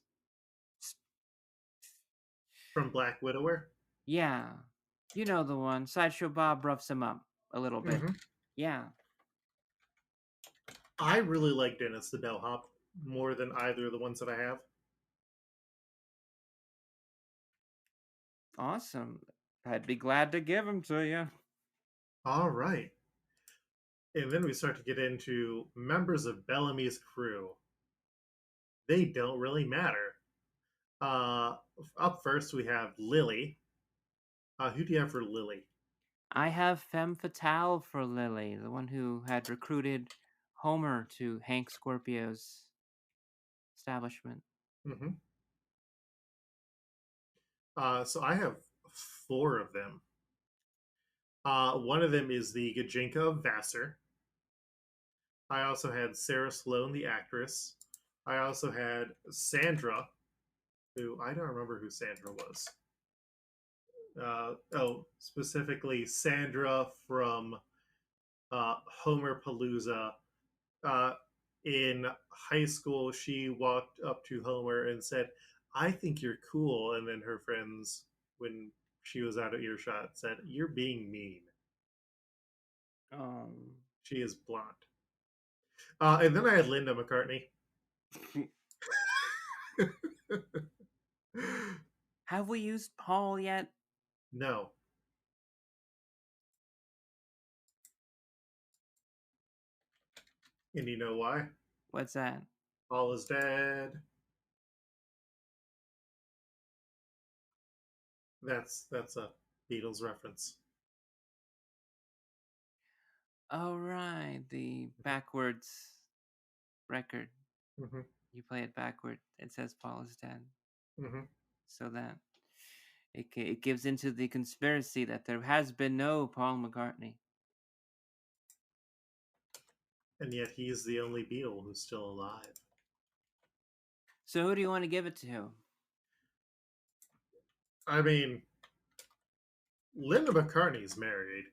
From Black Widower? Yeah. You know the one. Sideshow Bob roughs him up a little bit. Mm-hmm. Yeah. I really like Dennis the bellhop more than either of the ones that I have. Awesome. I'd be glad to give him to you. All right. And then we start to get into members of Bellamy's crew. They don't really matter. Up first, we have Lily. Who do you have for Lily? I have Femme Fatale for Lily, the one who had recruited Homer to Hank Scorpio's establishment. Mm-hmm. So I have four of them. One of them is the Gajinka of Vassar. I also had Sarah Sloan, the actress. I also had Sandra, who I don't remember who Sandra was. Specifically Sandra from Homer Palooza. In high school, she walked up to Homer and said, "I think you're cool," and then her friends, when she was out of earshot, said, "You're being mean." She is blonde. And then I had Linda McCartney. Have we used Paul yet? No. And you know why? What's that? Paul is dead. That's a Beatles reference. Oh, right. The backwards record. Mm-hmm. You play it backward. It says Paul is dead. Mm-hmm. So that it gives into the conspiracy that there has been no Paul McCartney. And yet he's the only Beatle who's still alive. So who do you want to give it to? I mean, Linda McCartney's married,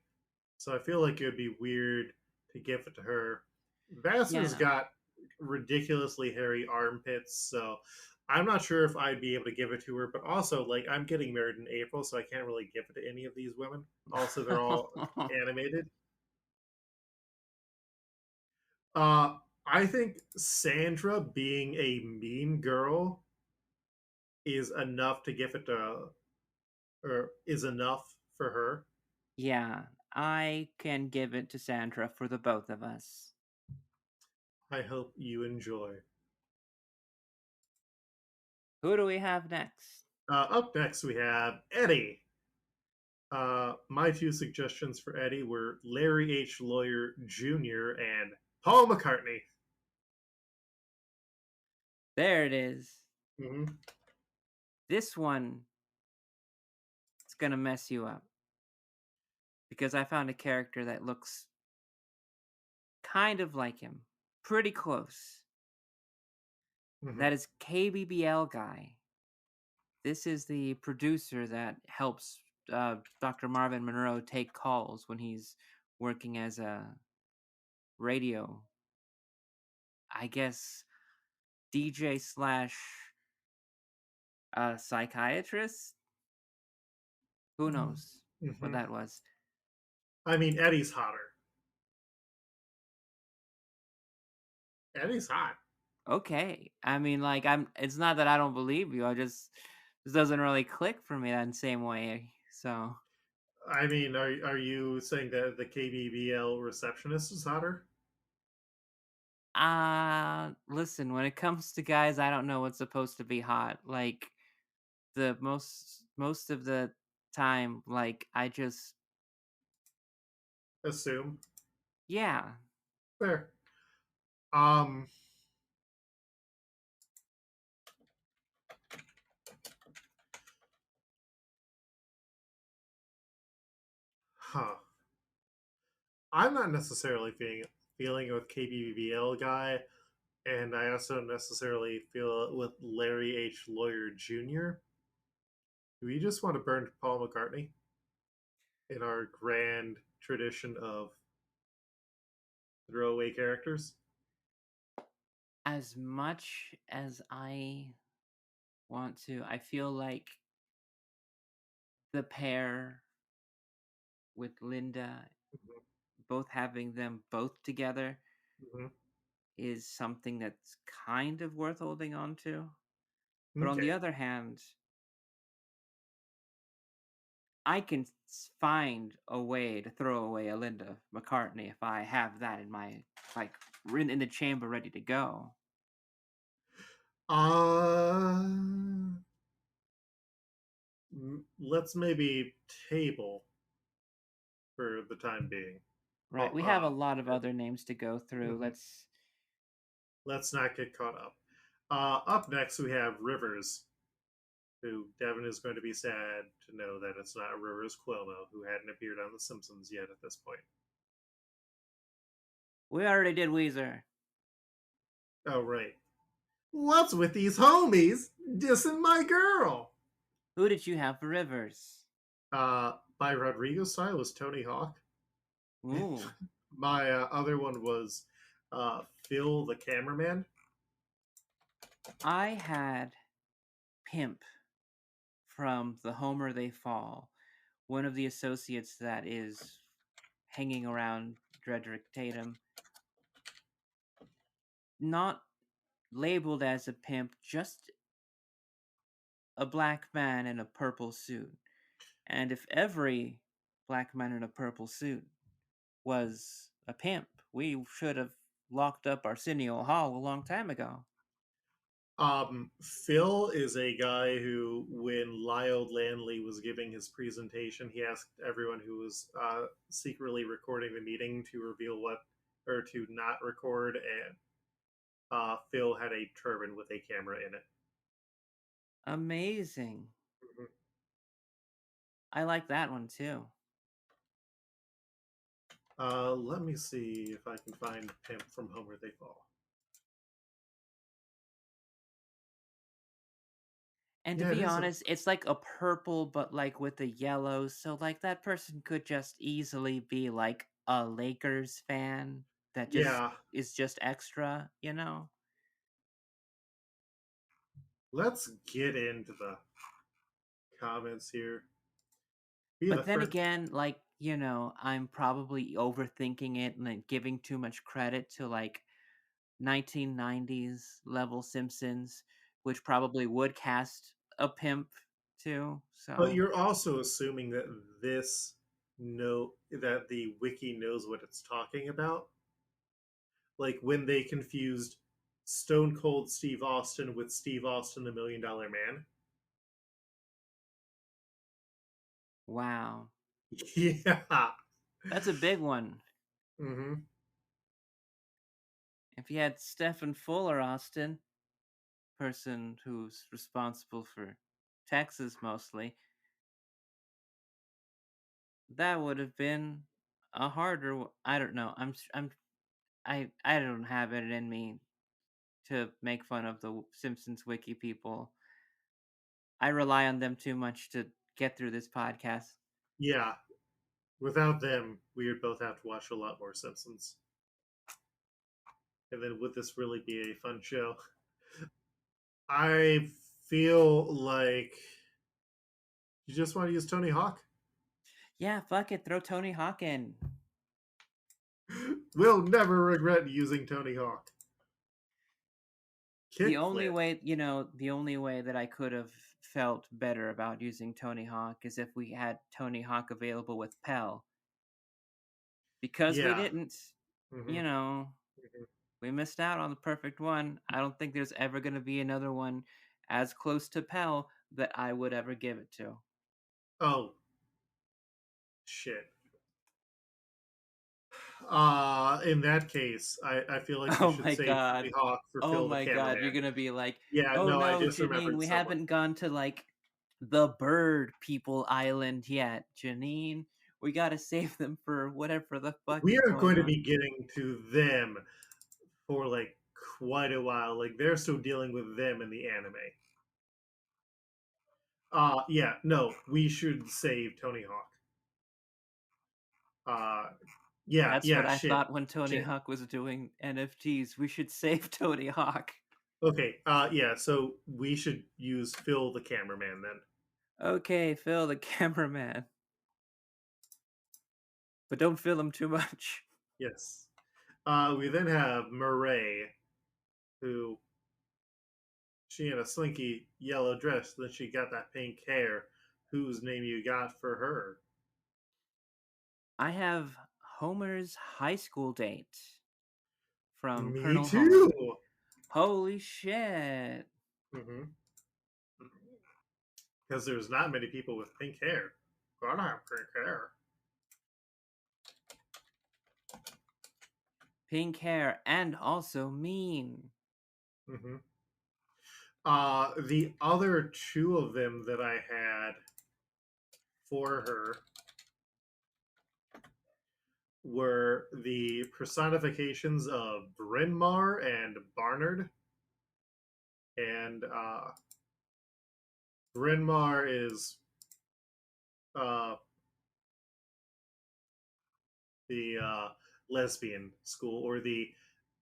so I feel like it would be weird to give it to her. Vassar's Yeah. got ridiculously hairy armpits, so I'm not sure if I'd be able to give it to her. But also, like, I'm getting married in April, so I can't really give it to any of these women. Also, they're all animated. I think Sandra being a mean girl is enough to give it to, or is enough for her. Yeah, I can give it to Sandra for the both of us. I hope you enjoy. Who do we have next? Up next, we have Eddie. My two suggestions for Eddie were Larry H. Lawyer Jr. and Paul McCartney. There it is. Mm-hmm. This one is going to mess you up. Because I found a character that looks kind of like him. Pretty close. Mm-hmm. That is KBBL guy. This is the producer that helps Dr. Marvin Monroe take calls when he's working as a radio, I guess, DJ slash psychiatrist. Who knows what Mm-hmm. that was? I mean, Eddie's hotter. Eddie's hot. Okay, I mean, like It's not that I don't believe you. This doesn't really click for me that same way. So, I mean, are you saying that the KBBL receptionist is hotter? listen. When it comes to guys, I don't know what's supposed to be hot. Like the most of the time, like I just Assume. yeah. Fair. Um, huh. I'm not necessarily feeling it with KBBL guy, and I also don't necessarily feel it with Larry H. Lawyer Jr. Do we just want to burn Paul McCartney in our grand tradition of throwaway characters? As much as I want to, I feel like the pair with Linda, Mm-hmm. both having them both together, Mm-hmm. is something that's kind of worth holding on to. But on the Okay. other hand, I can find a way to throw away a Linda McCartney if I have that in my like in the chamber ready to go. Uh, let's maybe table for the time being. Right, Oh, we have a lot of other names to go through. mhm. Let's not get caught up. Up next, we have Rivers, who Devin is going to be sad to know that it's not Rivers Cuomo, who hadn't appeared on The Simpsons yet at this point. We already did Weezer. Oh, right. What's with these homies dissing my girl? Who did you have for Rivers? My Rodrigo style was Tony Hawk. Ooh, My other one was Phil the cameraman. I had Pimp from The Homer They Fall, one of the associates that is hanging around Dredrick Tatum. Not labeled as a pimp, just a black man in a purple suit. And if every black man in a purple suit was a pimp, we should have locked up Arsenio Hall a long time ago. Phil is a guy who, when Lyle Landley was giving his presentation, he asked everyone who was secretly recording the meeting to reveal what, or to not record, and Phil had a turban with a camera in it. Amazing. Mm-hmm. I like that one too. Let me see if I can find Pimp from Home Where They Fall. And Yeah, to it be is honest, it's like a purple, but like with the yellow. So like that person could just easily be like a Lakers fan that just Yeah. is just extra, you know? Let's get into the comments here. Be the But then first. again, like, I'm probably overthinking it and like giving too much credit to like 1990s level Simpsons, which probably would cast a pimp too. But So, you're also assuming that that the wiki knows what it's talking about. Like when they confused Stone Cold Steve Austin with Steve Austin, the $1 Million Man. wow. Yeah. That's a big one. Mm-hmm. If you had Stephen Fuller Austin, person who's responsible for Texas mostly, that would have been a harder. I don't know. I don't have it in me to make fun of the Simpsons wiki people. I rely on them too much to get through this podcast. Yeah. Without them, we would both have to watch a lot more Simpsons. And then would this really be a fun show? I feel like you just want to use Tony Hawk. Yeah, fuck it, throw Tony Hawk in. We'll never regret using Tony Hawk. The only Kickflip. way, the only way that I could have felt better about using Tony Hawk is if we had Tony Hawk available with Pell. Because we Yeah. didn't, Mm-hmm. you know, Mm-hmm. we missed out on the perfect one. I don't think there's ever going to be another one as close to Pell that I would ever give it to. Oh, shit. In that case, I feel like we Oh should my save god. Tony Hawk for Oh Phil the my god, you're cameraman. gonna be like, Yeah, oh no, I no, just Janine, remembered we someone. haven't gone to like the bird people island yet. Janine, we gotta save them for whatever the fuck We is are going going to on. be getting to them for like quite a while. Like they're still dealing with them in the anime. Yeah, no, we should save Tony Hawk. Uh, yeah, That's what yeah, I shit, thought when Tony shit. Hawk was doing NFTs. We should save Tony Hawk. Okay, yeah, so we should use Phil the cameraman then. Okay, Phil the cameraman. But don't fill him too much. Yes. We then have Murray, who she in a slinky yellow dress, then she got that pink hair. Whose name you got for her? I have Homer's high school date from Me Colonel Homer. too. Holy shit. Mm-hmm. Because there's not many people with pink hair. Gotta have pink hair. Pink hair and also mean. Mm-hmm. The other two of them that I had for her were the personifications of Bryn Mawr and Barnard. And Bryn Mawr is uh, the lesbian school, or the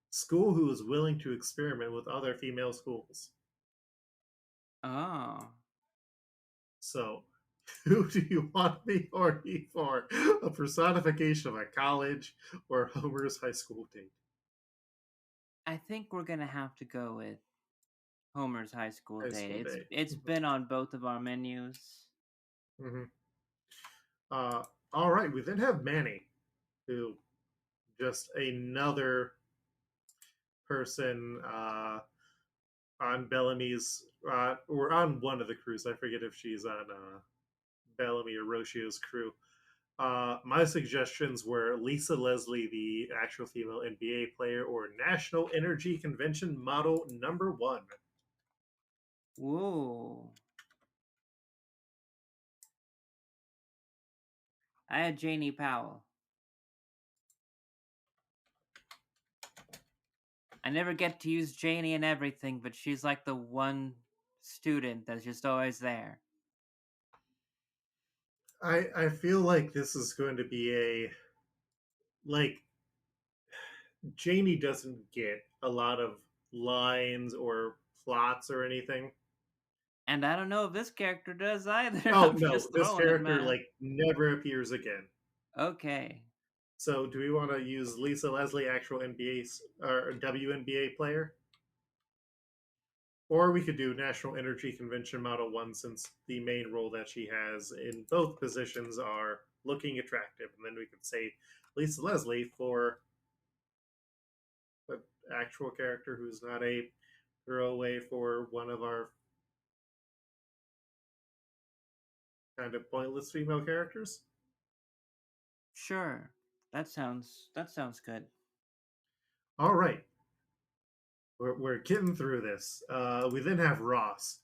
school who is willing to experiment with other female schools. Oh. So, who do you want me horny for? A personification of a college or Homer's high school date? I think we're gonna have to go with Homer's high school High date. school It's date. it's been on both of our menus. Mm-hmm. Uh, all right, we then have Manny, who just another person on Bellamy's, or on one of the crews. I forget if she's on Bellamy or Roshio's crew. My suggestions were Lisa Leslie, the actual female NBA player, or National Energy Convention model number one. Whoa. I had Janie Powell. I never get to use Janie in everything, but she's like the one student that's just always there. I feel like this is going to be a like Janie doesn't get a lot of lines or plots or anything. And I don't know if this character does either. Oh I'm no, just this throwing it, character man. like never appears again. Okay. So do we want to use Lisa Leslie, actual NBA or WNBA player? Or we could do National Energy Convention Model 1 since the main role that she has in both positions are looking attractive. And then we could say Lisa Leslie for an actual character who's not a throwaway for one of our kind of pointless female characters. Sure. That sounds good. All right. We're getting through this. We then have Ross,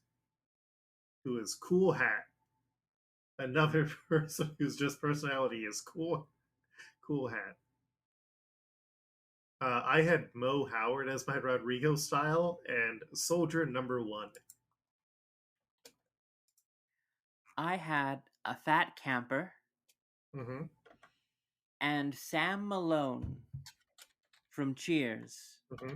who is Cool Hat. Another person whose just personality is Cool Hat. I had Mo Howard as my Rodrigo style and Soldier number one. I had a fat camper Mm-hmm. and Sam Malone from Cheers. Mm-hmm.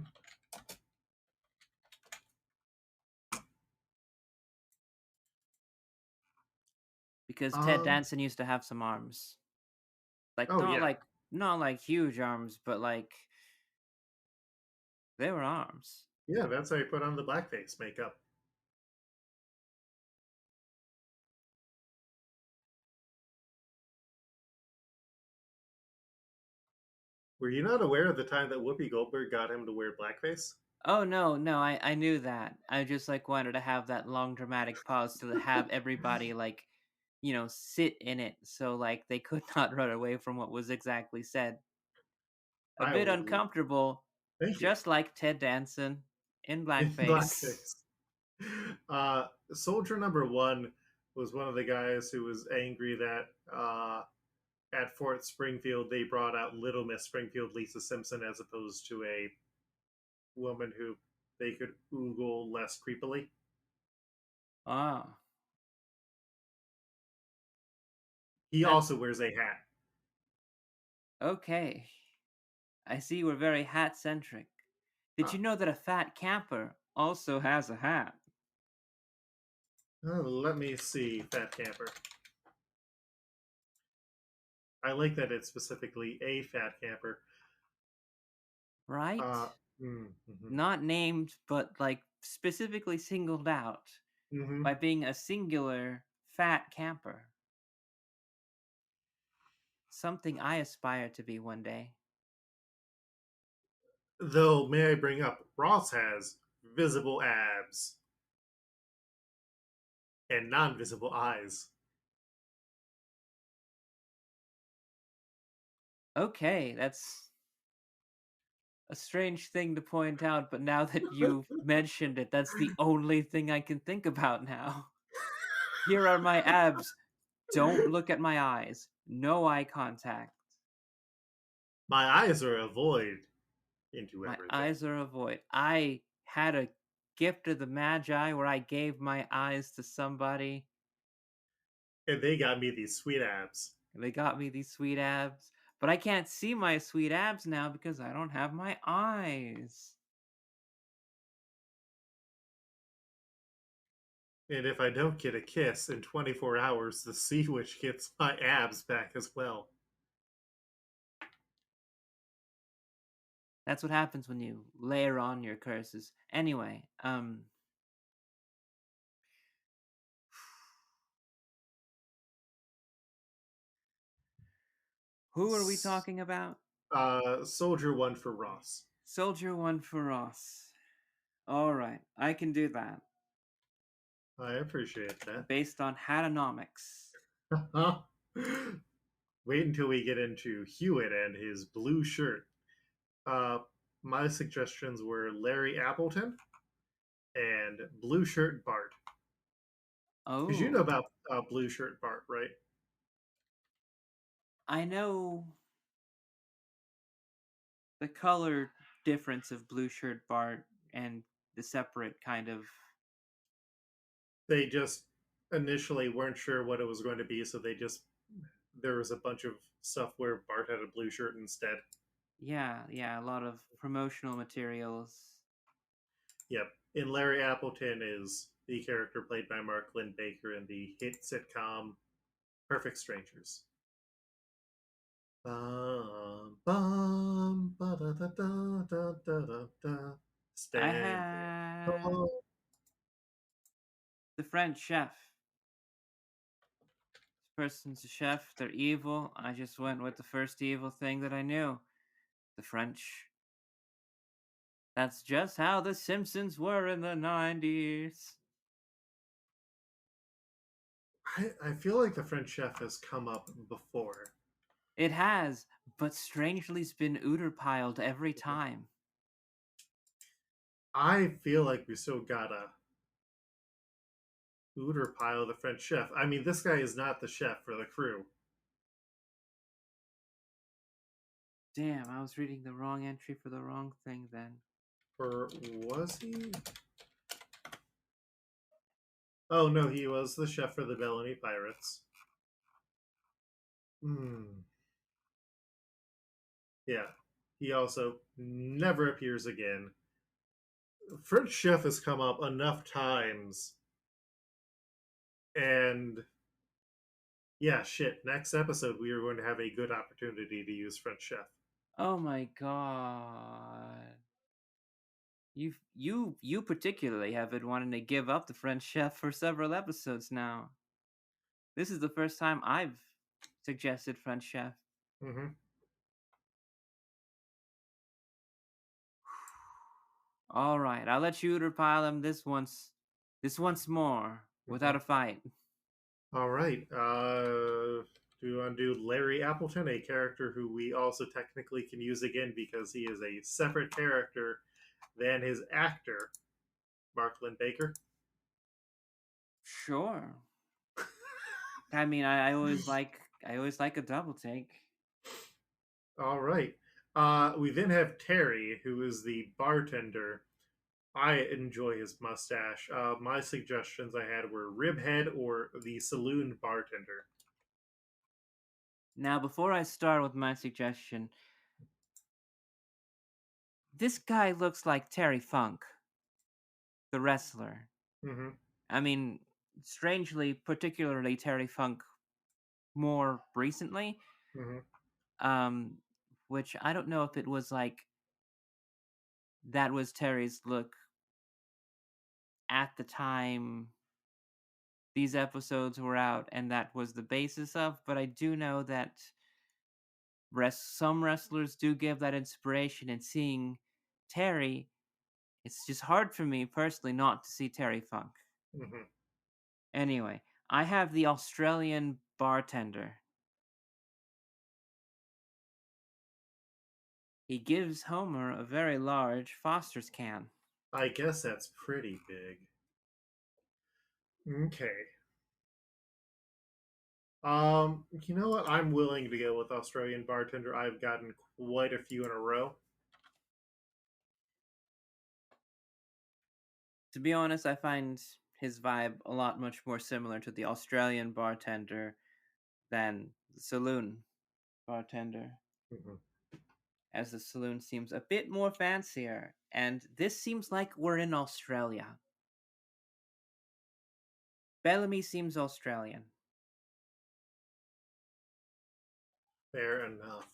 Because Ted Danson used to have some arms. Like Oh yeah. not like huge arms, but like they were arms. Yeah, that's how you put on the blackface makeup. Were you not aware of the time that Whoopi Goldberg got him to wear blackface? Oh no, I knew that. I just like wanted to have that long dramatic pause to have everybody like, sit in it so like they could not run away from what was exactly said. A I bit would. uncomfortable, Thank you. just like Ted Danson in In blackface. blackface. Soldier number one was one of the guys who was angry that at Fort Springfield they brought out Little Miss Springfield Lisa Simpson as opposed to a woman who they could oogle less creepily. Ah. He also wears a hat. Okay. I see we're very hat centric. Did you know that a fat camper also has a hat? Let me see, Fat Camper. I like that it's specifically a fat camper. Right? Mm-hmm. Not named, but like specifically singled out Mm-hmm. by being a singular fat camper. Something I aspire to be one day. Though, may I bring up, Ross has visible abs and non-visible eyes. Okay, that's a strange thing to point out, but now that you've mentioned it, that's the only thing I can think about now. Here are my abs. Don't look at my eyes. No eye contact. My eyes are a void into My everything. eyes are a void. I had a gift of the Magi where I gave my eyes to somebody. And they got me these sweet abs. They got me these sweet abs. But I can't see my sweet abs now because I don't have my eyes. And if I don't get a kiss in 24 hours, the sea witch gets my abs back as well. That's what happens when you layer on your curses. Anyway, who are we talking about? Soldier one for Ross. Soldier one for Ross. All right, I can do that. I appreciate that. Based on hatonomics. Wait until we get into Hewitt and his blue shirt. My suggestions were Larry Appleton and Blue Shirt Bart. Because you know Oh, about Blue Shirt Bart, right? I know the color difference of blue shirt Bart and the separate kind of. They just initially weren't sure what it was going to be, so there was a bunch of stuff where Bart had a blue shirt instead. Yeah, a lot of promotional materials. Yep. And Larry Appleton is the character played by Mark Lynn-Baker in the hit sitcom Perfect Strangers. Bum, bum, ba, da, da, da, da, da, da, da. I Stand had tall. the French chef. This person's a chef, they're evil. I just went with the first evil thing that I knew. The French. That's just how the Simpsons were in the 90s. I feel like the French chef has come up before. It has, but strangely's been Uterpiled every time. I feel like we still gotta Uter pile the French chef. I mean, this guy is not the chef for the crew. Damn, I was reading the wrong entry for the wrong thing then. Or was he? Oh no, he was the chef for the Bellamy Pirates. Yeah. He also never appears again. French chef has come up enough times. And yeah, shit. Next episode, we are going to have a good opportunity to use French chef. Oh my god. You particularly have been wanting to give up the French chef for several episodes now. This is the first time I've suggested French chef. Mm-hmm. All right, I'll let you pile him this once more without a fight. All right. Do you want to do Larry Appleton, a character who we also technically can use again because he is a separate character than his actor, Mark Lynn-Baker? Sure. I mean, I always like a double take. All right. We then have Terry, who is the bartender. I enjoy his mustache. My suggestions I had were Ribhead or the saloon bartender. Now, before I start with my suggestion, this guy looks like Terry Funk, the wrestler. Mm-hmm. I mean, strangely, particularly Terry Funk more recently. Mm-hmm. Which I don't know if it was like that was Terry's look at the time these episodes were out, and that was the basis of. But I do know that some wrestlers do give that inspiration, and seeing Terry, it's just hard for me personally not to see Terry Funk. Mm-hmm. Anyway, I have the Australian bartender. He gives Homer a very large Foster's can. I guess that's pretty big. Okay. You know what? I'm willing to go with Australian bartender. I've gotten quite a few in a row. To be honest, I find his vibe a lot much more similar to the Australian bartender than the saloon bartender. Mm-hmm. As the saloon seems a bit more fancier, and this seems like we're in Australia. Bellamy seems Australian. Fair enough.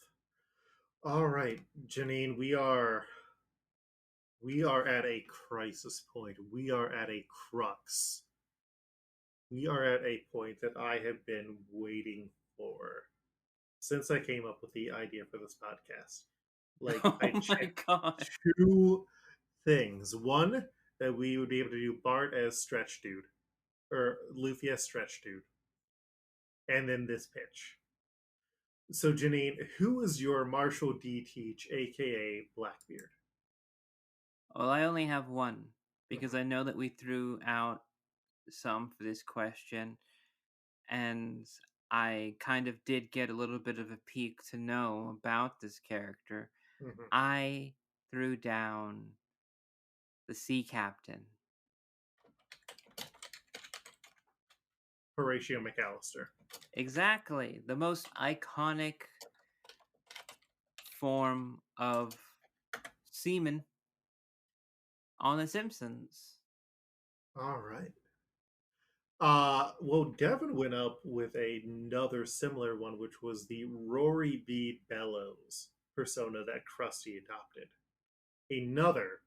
All right, Janine, we are at a crisis point. We are at a crux. We are at a point that I have been waiting for since I came up with the idea for this podcast. Like, Oh I my checked god. two things. One, that we would be able to do Bart as Stretch Dude, or Luffy as Stretch Dude, and then this pitch. So, Janine, who is your Marshall D. Teach, aka Blackbeard? Well, I only have one because I know that we threw out some for this question, and I kind of did get a little bit of a peek to know about this character. Mm-hmm. I threw down the sea captain. Horatio McAllister. Exactly. The most iconic form of seaman on The Simpsons. All right. Well, Devin went up with another similar one, which was the Rory B. Bellows persona that Krusty adopted. Another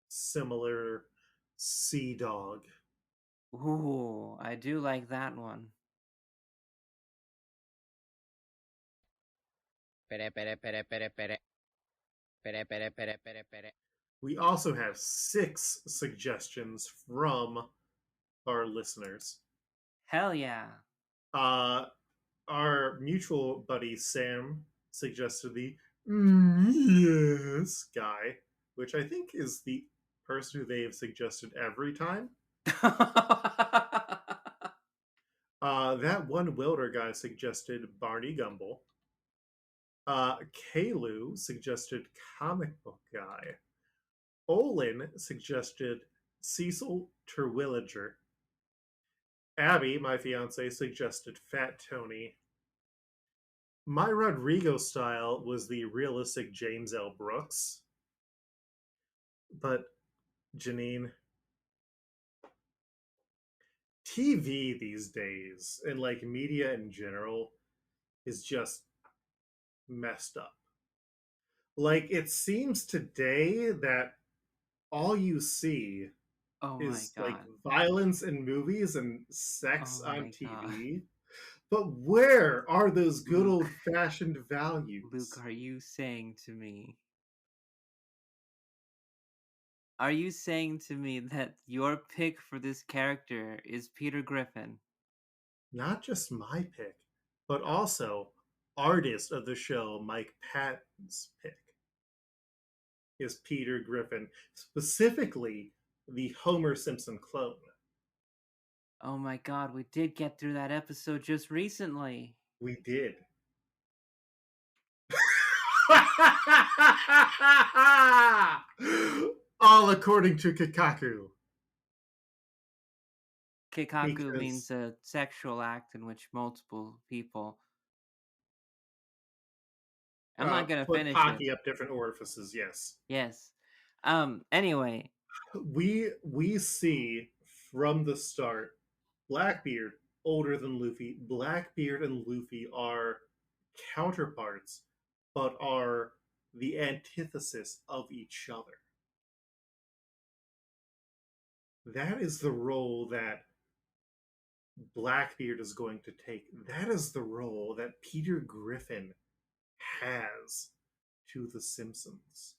similar sea dog. Ooh, I do like that one. Pere, pere, pere, pere, pere. Pere, pere, pere, pere, pere. We also have 6 suggestions from our listeners. Hell yeah. Our mutual buddy Sam suggested the yes guy, which I think is the person who they've suggested every time. That one welder guy suggested Barney Gumble. Kalu suggested comic book guy. Olin suggested Cecil Terwilliger. Abby, my fiance, suggested Fat Tony. My Rodrigo style was the realistic James L. Brooks. But, Janine, TV these days, and like media in general, is just messed up. Like, it seems today that all you see is my like god. violence in movies and sex Oh on my TV. But where are those good Luke. old-fashioned values? Luke, are you saying to me that your pick for this character is Peter Griffin? Not just my pick, but also artist of the show Mike Patton's pick is Peter Griffin, specifically the Homer Simpson clone. Oh my god, we did get through that episode just recently. We did. All according to Kikaku. Kikaku means a sexual act in which multiple people. I'm not gonna put finish hockey it. up different orifices. Yes. Yes. Anyway, we see from the start Blackbeard older than Luffy. Blackbeard and Luffy are counterparts, but are the antithesis of each other. That is the role that Blackbeard is going to take. That is the role that Peter Griffin has to The Simpsons.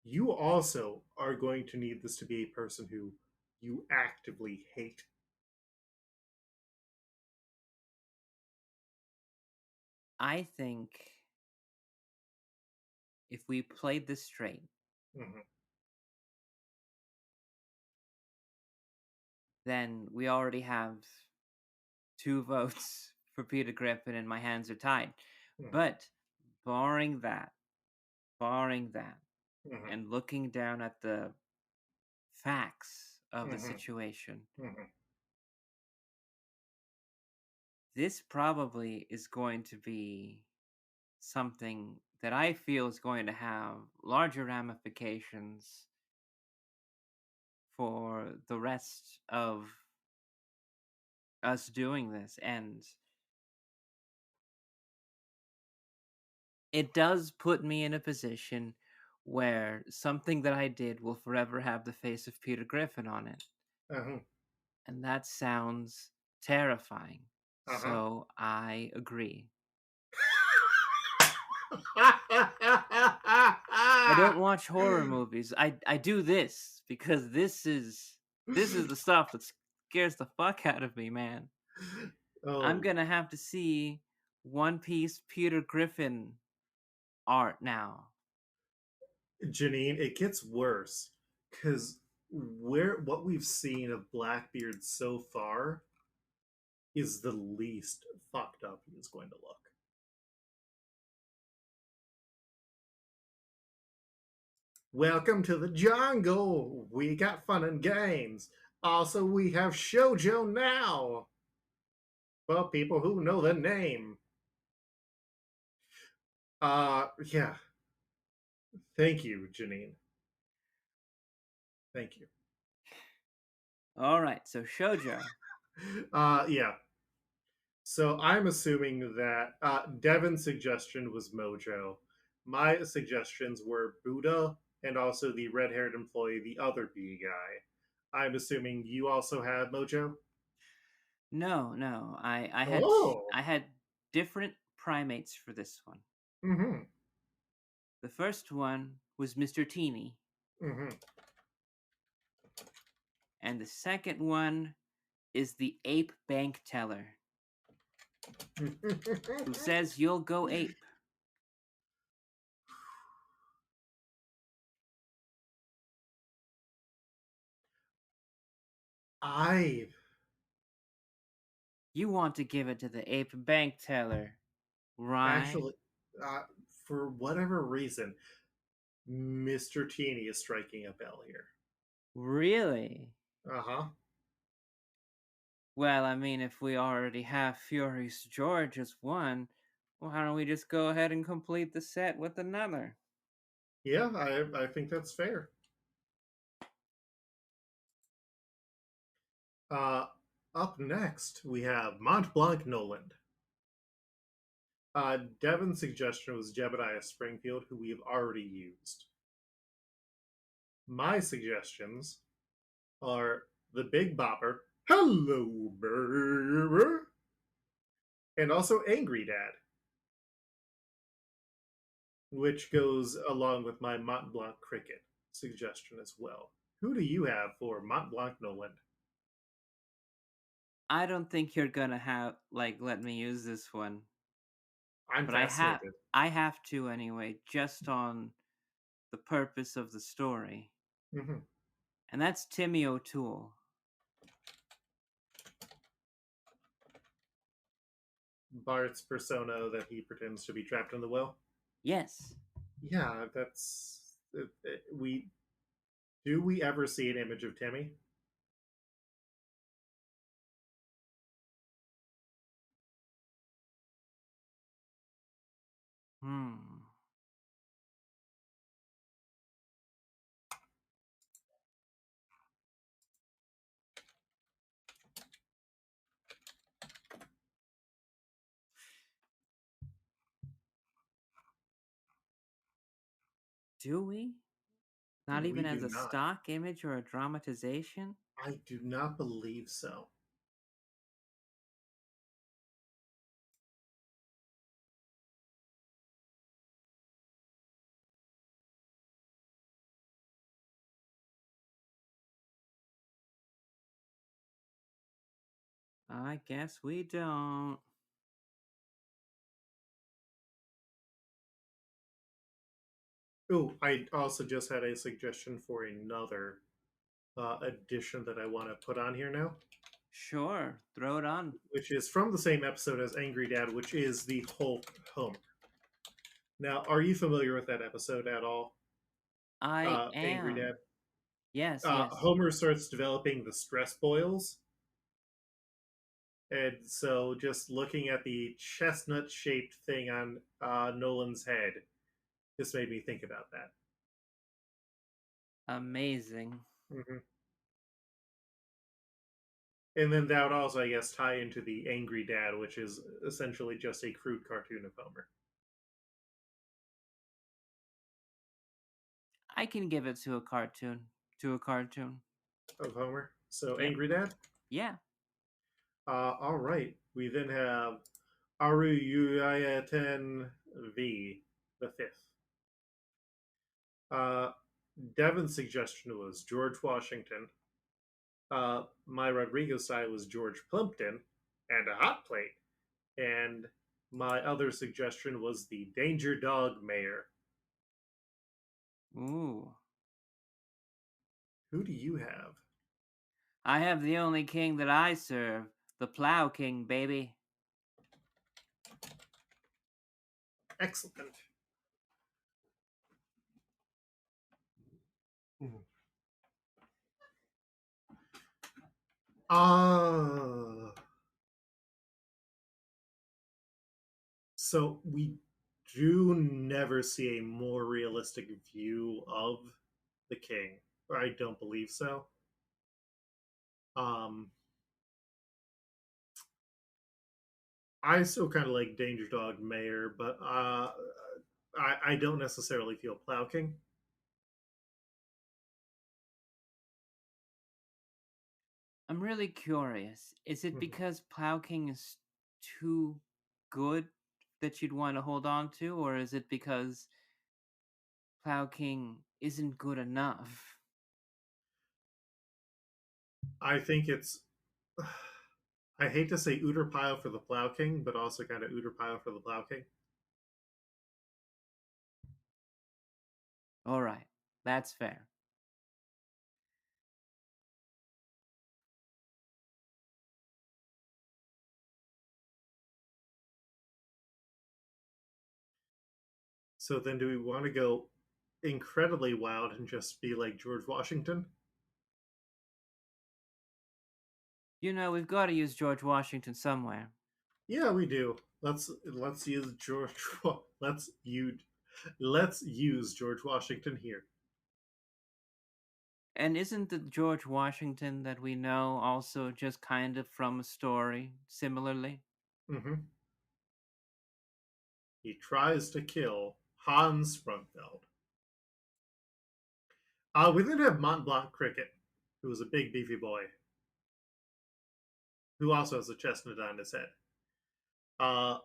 You also are going to need this to be a person who you actively hate. I think if we played this straight, then we already have 2 votes for Peter Griffin and my hands are tied. But barring that, and looking down at the facts of the situation, this probably is going to be something that I feel is going to have larger ramifications for the rest of us doing this. And it does put me in a position where something that I did will forever have the face of Peter Griffin on it. And that sounds terrifying. So I agree. I don't watch horror movies. I do this because this is the stuff that scares the fuck out of me, man. I'm Oh, gonna have to see One Piece Peter Griffin art now. Janine, it gets worse because what we've seen of Blackbeard so far is the least fucked up he is going to look. Welcome to the jungle. We got fun and games. Also, we have Shoujo now for people who know the name. Yeah. Thank you, Janine. Thank you. All right, so shoujo. Yeah. So I'm assuming that Devin's suggestion was Mojo. My suggestions were Buddha and also the red-haired employee, the other bee guy. I'm assuming you also had Mojo. No. Oh. I had different primates for this one. Mm-hmm. The first one was Mr. Teeny, Mm-hmm. and the second one is the ape bank teller who says you'll go ape. I You want to give it to the ape bank teller, right? actually, uh, for whatever reason, Mr. Teeny is striking a bell here. Really? Uh-huh. Well, I mean, if we already have Furious George as one, why don't we just go ahead and complete the set with another? Yeah, I think that's fair. Uh, Up next, we have Mont Blanc Noland. Devin's suggestion was Jebediah Springfield, who we have already used. My suggestions are the Big Bopper, hello, baby, and also Angry Dad, which goes along with my Mont Blanc Cricket suggestion as well. Who do you have for Mont Blanc Noland? I don't think you're gonna have let me use this one, I'm but fascinated. I have to anyway, just on the purpose of the story, Mm-hmm. and that's Timmy O'Toole. Bart's persona that he pretends to be trapped in the well. Yes. Yeah, that's we do we ever see an image of Timmy? Hmm. Do we? Not We even do as a not. stock image or a dramatization? I do not believe so. I guess we don't. Oh, I also just had a suggestion for another addition that I want to put on here now, Sure, throw it on. which is from the same episode as Angry Dad, which is the Hulk Homer. Now, are you familiar with that episode at all? I Angry am. Dad. Yes. Homer starts developing the stress boils, and so just looking at the chestnut-shaped thing on Nolan's head just made me think about that. Amazing. Mm-hmm. And then that would also, I guess, tie into the Angry Dad, which is essentially just a crude cartoon of Homer. I can give it to a cartoon. To a cartoon. Of Homer. So Yep. Angry Dad. Yeah. All right. We then have Aruyuyaten V, the fifth. Devin's suggestion was George Washington. My Rodrigo side was George Plimpton and a hot plate. And my other suggestion was the Danger Dog Mayor. Ooh. Who do you have? I have the only king that I serve, the Plow King, baby. Excellent. So we do never see a more realistic view of the king. I don't believe so. I still kind of like Danger Dog Mayor, but I don't necessarily feel Plow King. I'm really curious. Is it Mhm. because Plow King is too good that you'd want to hold on to, or is it because Plow King isn't good enough? I think it's. I hate to say Uter Pile for the Plow King, but also kind of Uter Pile for the Plow King. All right, that's fair. So then, do we want to go incredibly wild and just be like George Washington? You know, we've got to use George Washington somewhere. Yeah, we do. Let's use George. Let's use George Washington here. And isn't the George Washington that we know also just kind of from a story, similarly? Mm-hmm. He tries to kill Hans Sprungfeld. We then have Mont Blanc Cricket, who is a big beefy boy, who also has a chestnut on his head.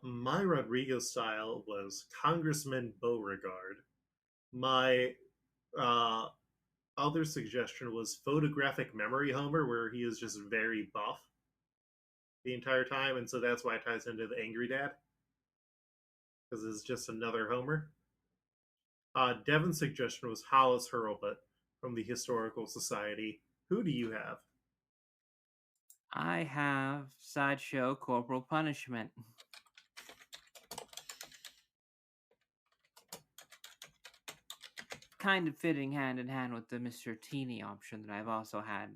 My Rodrigo style was Congressman Beauregard. My uh, other suggestion was Photographic Memory Homer, where he is just very buff the entire time, and so that's why it ties into the Angry Dad, because it's just another Homer. Devin's suggestion was Hollis Hurlbut from the Historical Society. Who do you have? I have Sideshow Corporal Punishment. Kind of fitting hand in hand with the Mr. Teeny option that I've also had.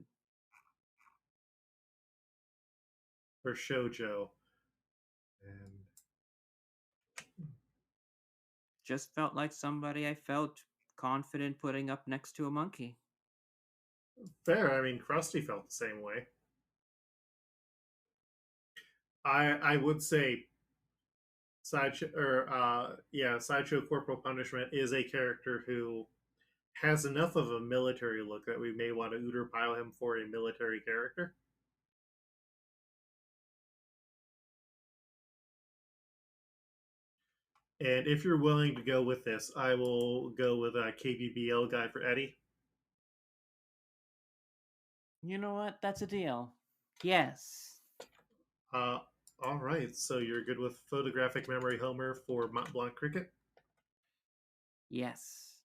For Shoujo. And Just felt like somebody I felt confident putting up next to a monkey. fair. I mean, Krusty felt the same way. I would say Sideshow Corporal Punishment is a character who has enough of a military look that we may want to Uter pile him for a military character. And if you're willing to go with this, I will go with a KBBL guy for Eddie. You know what? That's a deal. Yes. All right, so you're good with Photographic Memory Homer for Mont Blanc Cricket? Yes.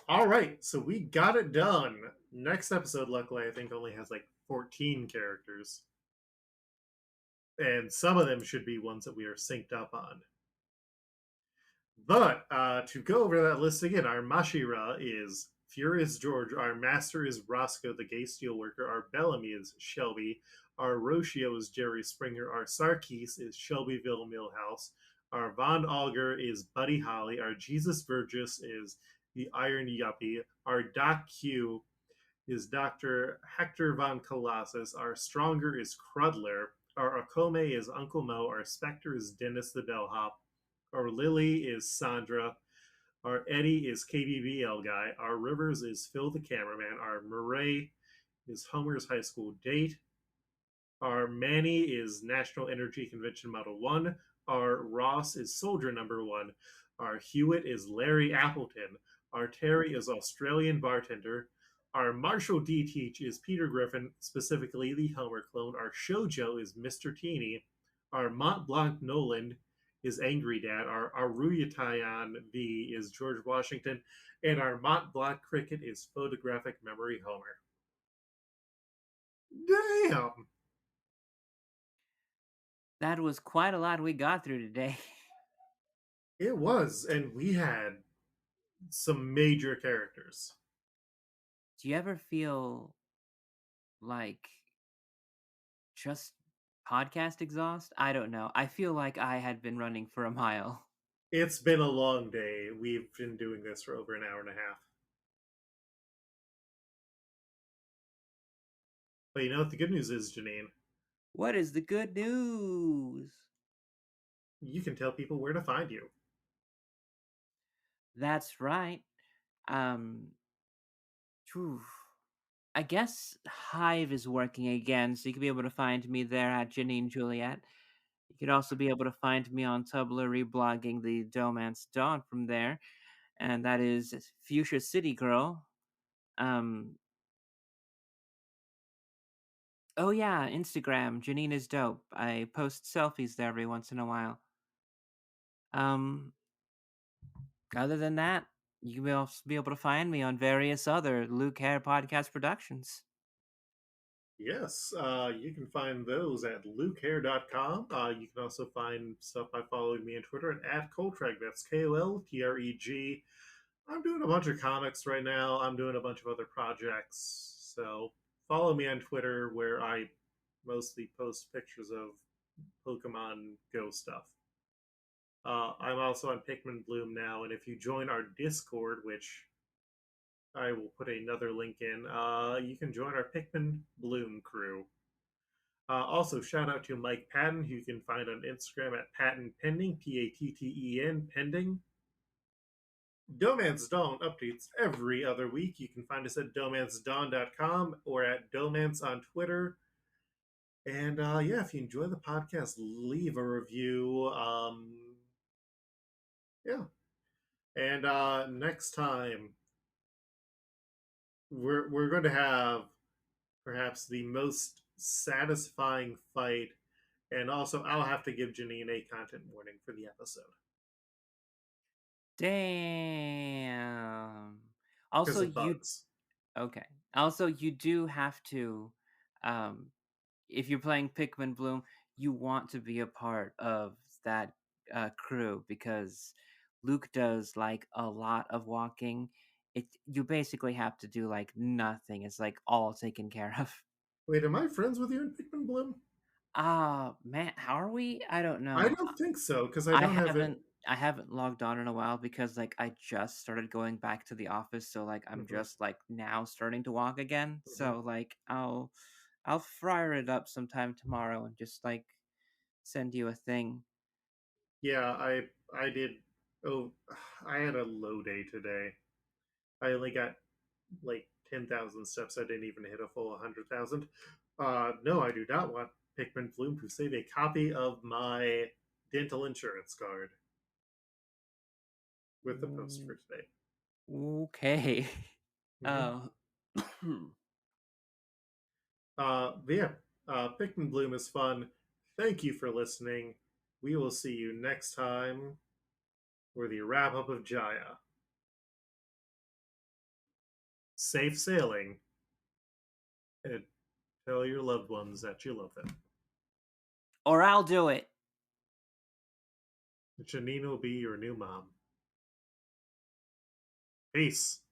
All right, so we got it done. Next episode, luckily, I think only has like 14 characters. And some of them should be ones that we are synced up on. But to go over that list again, our Mashira is Furious George, our Master is Roscoe, the gay steelworker, our Bellamy is Shelby, our Roshio is Jerry Springer, our Sarkis is Shelbyville Milhouse, our Von Auger is Buddy Holly, our Jesus Burgess is the Iron Yuppie, our Doc Q is Dr. Hector Von Colossus, our Stronger is Crudler, our Akome is Uncle Mo, our Spectre is Dennis the Bellhop, our Lily is Sandra. Our Eddie is KBBL guy. Our Rivers is Phil the cameraman. Our Murray is Homer's high school date. Our Manny is National Energy Convention Model 1. Our Ross is Soldier Number 1. Our Hewitt is Larry Appleton. Our Terry is Australian bartender. Our Marshall D Teach is Peter Griffin, specifically the Homer clone. Our Shoujo is Mr. Teeny. Our Mont Blanc Noland is Angry Dad. Our Aruyatayan V is George Washington. And our Mont Blanc Cricket is Photographic Memory Homer. Damn! That was quite a lot we got through today. It was, and we had some major characters. Do you ever feel like just podcast exhaust? I don't know. I feel like I had been running for a mile. It's been a long day. We've been doing this for over an hour and a half. But you know what the good news is, Janine? What is the good news? You can tell people where to find you. That's right. Phew. I guess Hive is working again, so you can be able to find me there at Janine Juliet. You could also be able to find me on Tumblr reblogging the DohMance Dawn from there, and that is Fuchsia City Girl. Oh yeah, Instagram, Janine is dope. I post selfies there every once in a while. Other than that, you will also be able to find me on various other Luke Hair podcast productions. Yes, you can find those at lukehair.com. You can also find stuff by following me on Twitter at Coltreg. That's KOLTREG. I'm doing a bunch of comics right now. I'm doing a bunch of other projects. So follow me on Twitter where I mostly post pictures of Pokemon Go stuff. I'm also on Pikmin Bloom now, and if you join our Discord, which I will put another link in, you can join our Pikmin Bloom crew. Also, shout out to Mike Patton, who you can find on Instagram at Patton Pending, Patten Pending. DohMance Dawn updates every other week. You can find us at dohmancedawn.com or at DohMance on Twitter. And yeah, if you enjoy the podcast, leave a review. Yeah. And next time, we're going to have perhaps the most satisfying fight, and also I'll have to give Janine a content warning for the episode Damn. because Also, of bugs. okay. Also, you do have to, um, if you're playing Pikmin Bloom, you want to be a part of that crew because Luke does like a lot of walking. You basically have to do like nothing. It's like all taken care of. Wait, am I friends with you in Pikmin Bloom? Man, how are we? I don't I know. don't think so because I I don't have it. haven't logged on in a while because like I just started going back to the office, so like I'm Mhm, just like now starting to walk again. mhm. So like I'll fire it up sometime tomorrow and just like send you a thing. Yeah, I did. Oh, I had a low day today. I only got like 10,000 steps. I didn't even hit a full 100,000. No, I do not want Pikmin Bloom to save a copy of my dental insurance card with the post for today. Okay. Mm-hmm. Oh. But yeah, Pikmin Bloom is fun. Thank you for listening. We will see you next time for the wrap up of Jaya. Safe sailing, and tell your loved ones that you love them. Or I'll do it. Janine will be your new mom. Peace.